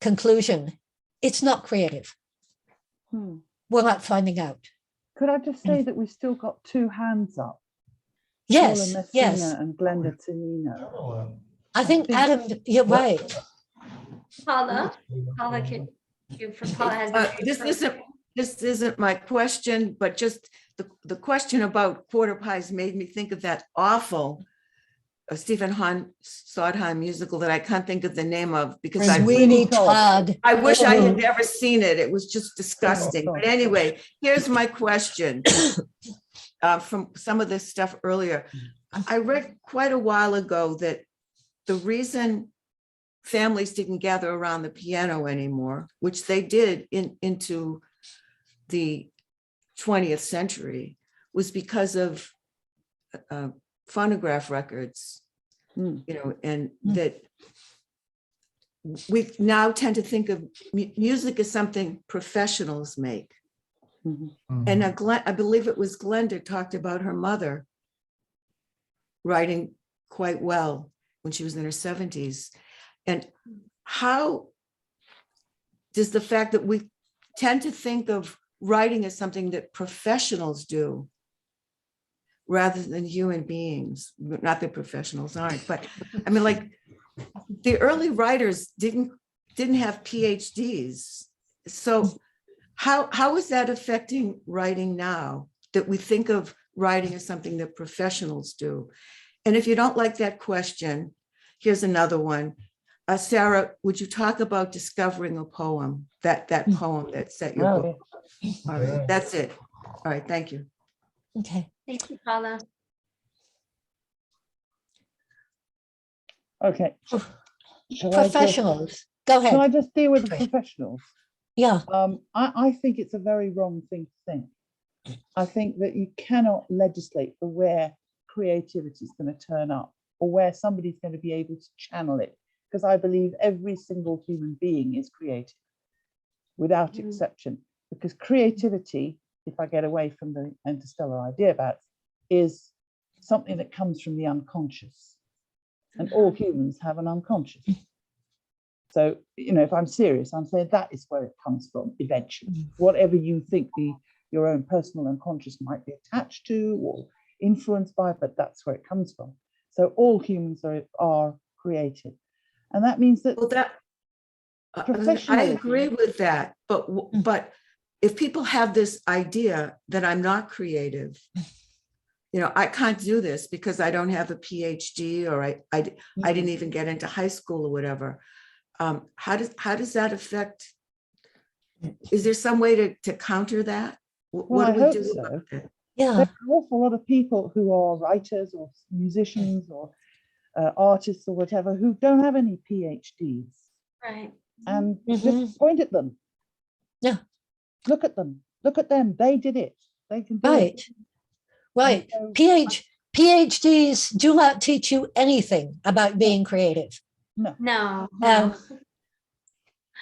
conclusion, it's not creative. We're not finding out.
Could I just say that we've still got 2 hands up?
Yes,
Paula
yes.
Messina and Glenda Tonino.
I think Adam, you're right.
Paula has
this isn't my question, but just the question about quarter pies made me think of that awful Stephen Sondheim musical that I can't think of the name of, because I
Sweeney Todd.
I wish I had never seen it. It was just disgusting. But anyway, here's my question. From some of this stuff earlier, I read quite a while ago that the reason families didn't gather around the piano anymore, which they did into the 20th century, was because of phonograph records, you know, and that we now tend to think of music as something professionals make. And I believe it was Glenda talked about her mother writing quite well when she was in her 70s. And how does the fact that we tend to think of writing as something that professionals do rather than human beings, not that professionals aren't, but I mean, like, the early writers didn't have PhDs. So how is that affecting writing now, that we think of writing as something that professionals do? And if you don't like that question, here's another one. Sarah, would you talk about discovering a poem, that poem that set your book? All right, that's it. All right, thank you.
Okay.
Thank you, Paula.
Okay.
Professionals. Go ahead.
Can I just deal with the professionals?
Yeah.
I think it's a very wrong thing to think. I think that you cannot legislate for where creativity is going to turn up or where somebody's going to be able to channel it, because I believe every single human being is creative without exception, because creativity, if I get away from the interstellar idea about it, is something that comes from the unconscious, and all humans have an unconscious. So, you know, if I'm serious, I'm saying that is where it comes from eventually. Whatever you think your own personal unconscious might be attached to or influenced by, but that's where it comes from. So all humans are creative. And that means that,
well, I agree with that, but if people have this idea that I'm not creative, you know, I can't do this because I don't have a PhD, or I didn't even get into high school or whatever. How does that affect? Is there some way to counter that? What do we do about it?
Yeah, there are an awful lot of people who are writers or musicians or artists or whatever who don't have any PhDs.
Right.
And just point at them.
Yeah.
Look at them. Look at them. They did it. They can do it.
Right. So, PhDs do not teach you anything about being creative.
No.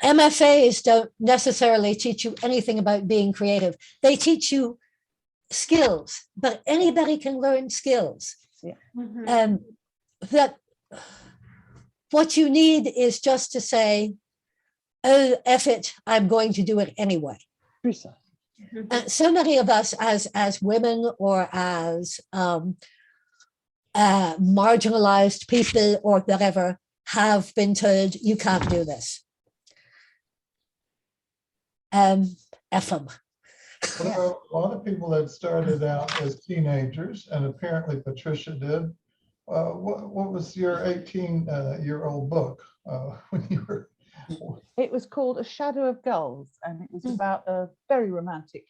MFAs don't necessarily teach you anything about being creative. They teach you skills, but anybody can learn skills.
Yeah.
That what you need is just to say, oh, F it, I'm going to do it anyway.
Precisely.
So many of us as women or as marginalized people or whatever have been told you can't do this. F them.
Well, a lot of people have started out as teenagers, and apparently Patricia did. What was your 18-year-old book when you were?
It was called A Shadow of Gulls, and it was about a very romantic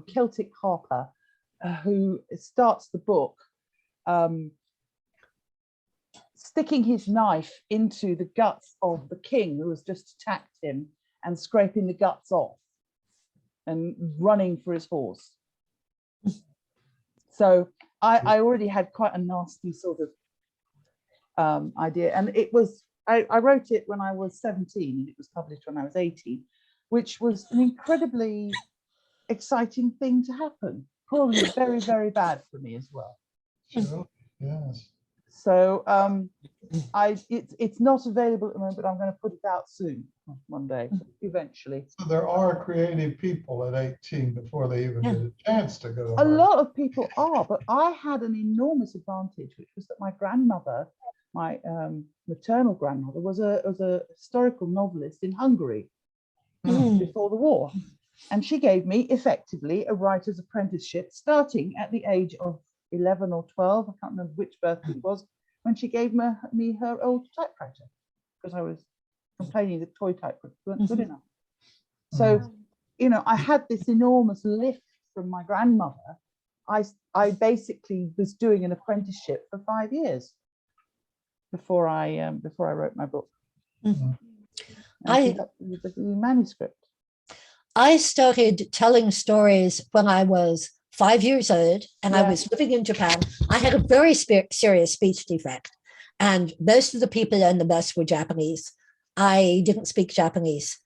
Celtic harper who starts the book sticking his knife into the guts of the king who has just attacked him and scraping the guts off and running for his horse. So I already had quite a nasty sort of idea, and it was I wrote it when I was 17 and it was published when I was 18, which was an incredibly exciting thing to happen. Probably very, very bad for me as well.
Sure. Yes.
So it's not available at the moment, but I'm going to put it out soon, one day, eventually.
So there are creative people at 18 before they even get a chance to go to
A
Harvard.
lot of people are, but I had an enormous advantage, which was that my grandmother, my maternal grandmother, was a historical novelist in Hungary before the war. And she gave me effectively a writer's apprenticeship starting at the age of 11 or 12. I can't remember which birthday it was, when she gave me her old typewriter, because I was complaining that toy typewriters weren't good enough. So, you know, I had this enormous lift from my grandmother. I basically was doing an apprenticeship for 5 years before I wrote my book. The manuscript.
I started telling stories when I was 5 years old, and I was living in Japan. I had a very serious speech defect, and most of the people in the bus were Japanese. I didn't speak Japanese,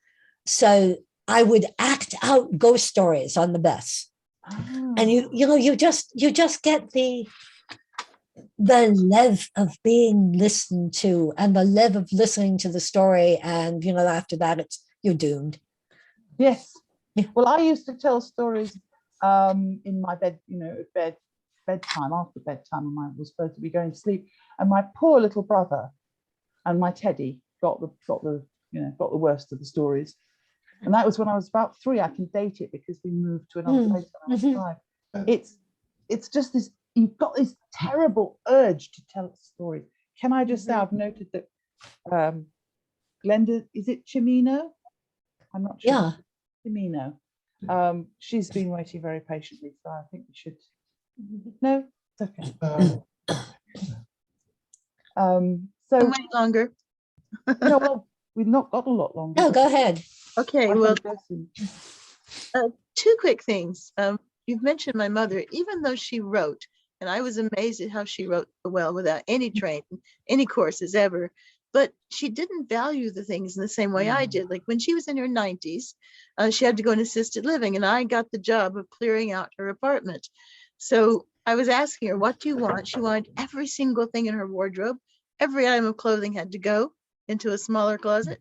so I would act out ghost stories on the bus. And you just get the love of being listened to and the love of listening to the story, and after that you're doomed.
Yes. Well, I used to tell stories in my bed, bedtime, after bedtime, when I was supposed to be going to sleep, and my poor little brother and my Teddy got the worst of the stories. And that was when I was about 3. I can date it because we moved to another place when I was 5. It's just this, you've got this terrible urge to tell a story. Can I just say, I've noted that Glenda, is it Cimino? I'm not sure.
Yeah.
Cimino. She's been waiting very patiently, so I think we should. No, it's okay. So
wait longer.
No, well, we've not got a lot longer.
No, go ahead.
Okay, well, 2 quick things. You've mentioned my mother, even though she wrote, and I was amazed at how she wrote well without any training, any courses ever, but she didn't value the things in the same way I did. Like when she was in her 90s, she had to go in assisted living, and I got the job of clearing out her apartment. So I was asking her, what do you want? She wanted every single thing in her wardrobe. Every item of clothing had to go into a smaller closet.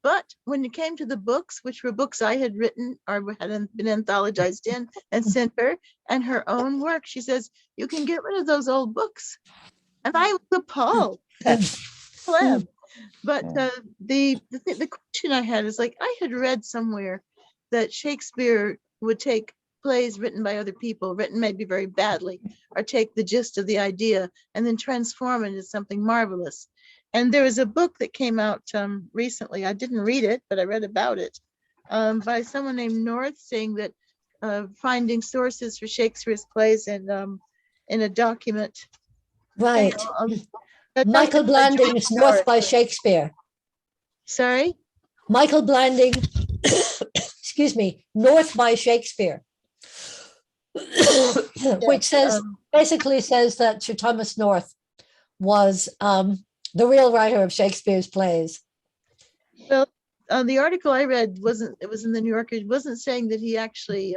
But when it came to the books, which were books I had written or had been anthologized in and sent her, and her own work, she says, you can get rid of those old books. And I was appalled. But the question I had is, like, I had read somewhere that Shakespeare would take plays written by other people, written maybe very badly, or take the gist of the idea and then transform it into something marvelous. And there was a book that came out recently. I didn't read it, but I read about it by someone named North, saying that finding sources for Shakespeare's plays in a document.
Right. Michael Blanding's North by Shakespeare.
Sorry?
Michael Blanding, excuse me, North by Shakespeare, which basically says that Sir Thomas North was the real writer of Shakespeare's plays.
Well, the article I read it was in the New Yorker, it wasn't saying that he actually,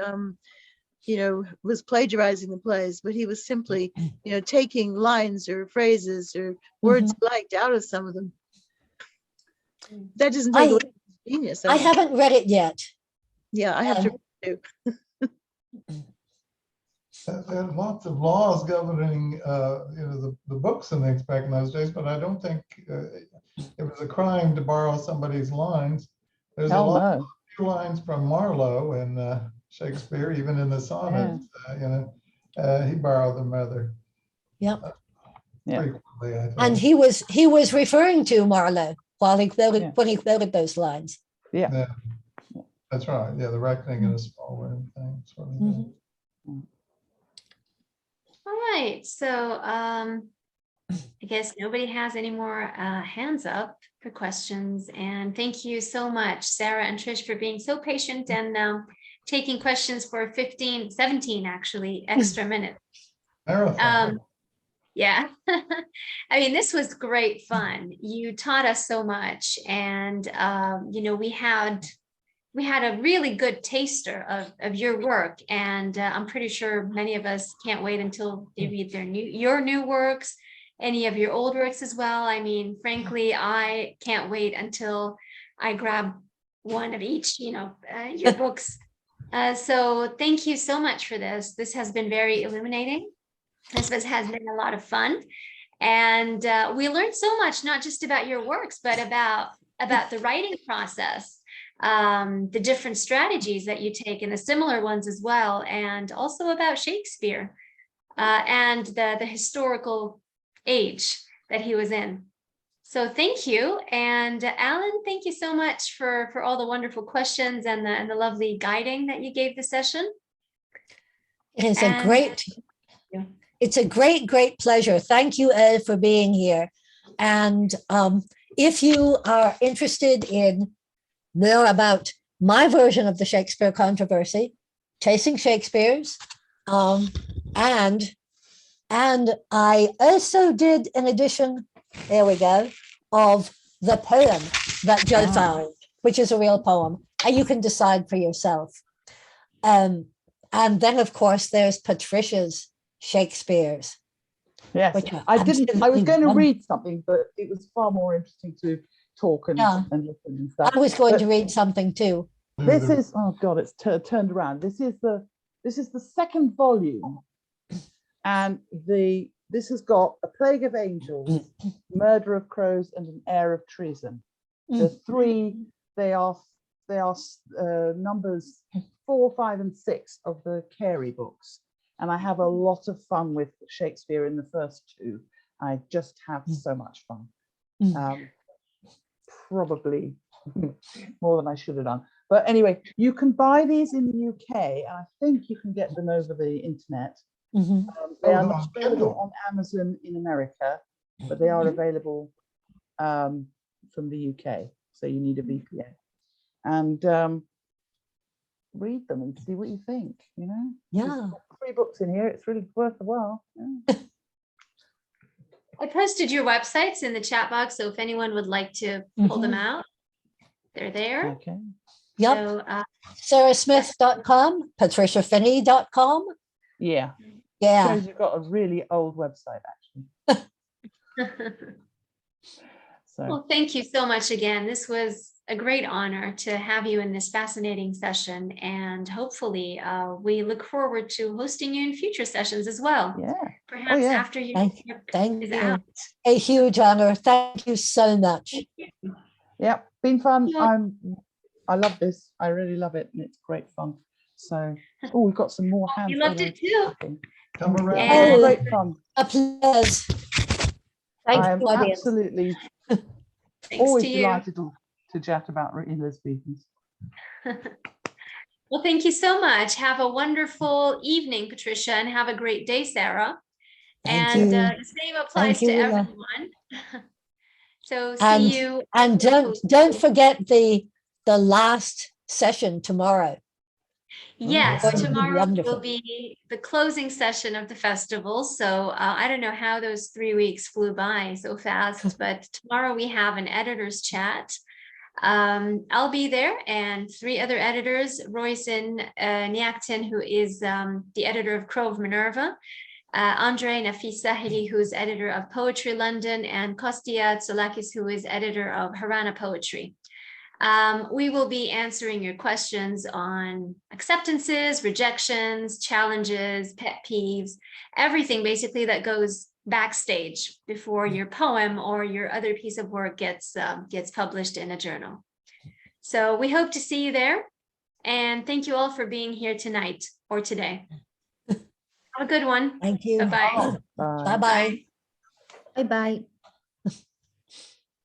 was plagiarizing the plays, but he was simply, taking lines or phrases or words he liked out of some of them. That doesn't take away from Genius.
I haven't read it yet.
Yeah, I have to do.
There's lots of laws governing, the books and things back in those days, but I don't think it was a crime to borrow somebody's lines. There's a lot of lines from Marlowe and Shakespeare, even in the sonnets. He borrowed them rather frequently, I think.
And he was referring to Marlowe while he quoted when he quoted those lines.
Yeah, that's right. Yeah, the reckoning in a small room thing. Sort of thing.
All right, so I guess nobody has any more hands up for questions. And thank you so much, Sarah and Trish, for being so patient and taking questions for 17 actually extra minutes. Yeah, I mean, this was great fun. You taught us so much, and we had a really good taster of your work, and I'm pretty sure many of us can't wait until they read your new works, any of your old works as well. I mean, frankly, I can't wait until I grab one of each, your books. So thank you so much for this. This has been very illuminating. This has been a lot of fun, and we learned so much, not just about your works, but about the writing process, the different strategies that you take and the similar ones as well, and also about Shakespeare and the historical age that he was in. So thank you. And Alan, thank you so much for all the wonderful questions and the lovely guiding that you gave the session.
It's a great pleasure. Thank you, Ed, for being here. And if you are interested in more about my version of the Shakespeare controversy, Chasing Shakespeare's, and I also did an edition, there we go, of the poem that Joe found, which is a real poem, and you can decide for yourself. And then, of course, there's Patricia's Shakespeare's.
Yes, I was going to read something, but it was far more interesting to talk and listen and stuff.
I was going to read something too.
This is, oh God, it's turned around. This is the second volume, and this has got A Plague of Angels, Murder of Crows, and An Air of Treason. The three, they are numbers 4, 5, and 6 of the Carey books. And I have a lot of fun with Shakespeare in the first two. I just have so much fun. Probably more than I should have done. But anyway, you can buy these in the UK. And I think you can get them over the internet. They are not available on Amazon in America, but they are available from the UK. So you need a VPN. And read them and see what you think, There's 3 books in here. It's really worth the while.
I posted your websites in the chat box, so if anyone would like to pull them out, they're there.
Okay.
Yep.
So,
sarahsmith.com, patriciafinney.com.
Yeah.
Yeah.
Shows you've got a really old website, actually.
Well, thank you so much again. This was a great honor to have you in this fascinating session, and hopefully we look forward to hosting you in future sessions as well.
Yeah.
Perhaps after you
thank
is
you.
out.
A huge honor. Thank you so much.
Yeah, been fun. I love this. I really love it, and it's great fun. So, we've got some more hands.
You loved it too.
Come around.
Oh, great fun.
Applause.
I am absolutely always
to you.
delighted to chat about Elizabethans.
Well, thank you so much. Have a wonderful evening, Patricia, and have a great day, Sarah.
Thank
the same applies to everyone. So see you.
And don't forget the last session tomorrow.
Yes, tomorrow will be the closing session of the festival. So I don't know how those 3 weeks flew by so fast, but tomorrow we have an editor's chat. I'll be there, and 3 other editors, Royson Niaktin, who is the editor of Crow of Minerva, Andre Nafisahili, who's editor of Poetry London, and Kostia Tsolakis, who is editor of Harana Poetry. We will be answering your questions on acceptances, rejections, challenges, pet peeves, everything basically that goes backstage before your poem or your other piece of work gets published in a journal. So we hope to see you there. And thank you all for being here tonight or today. Have a good one.
Thank you.
Bye-bye.
Bye.
Bye-bye.
Bye-bye.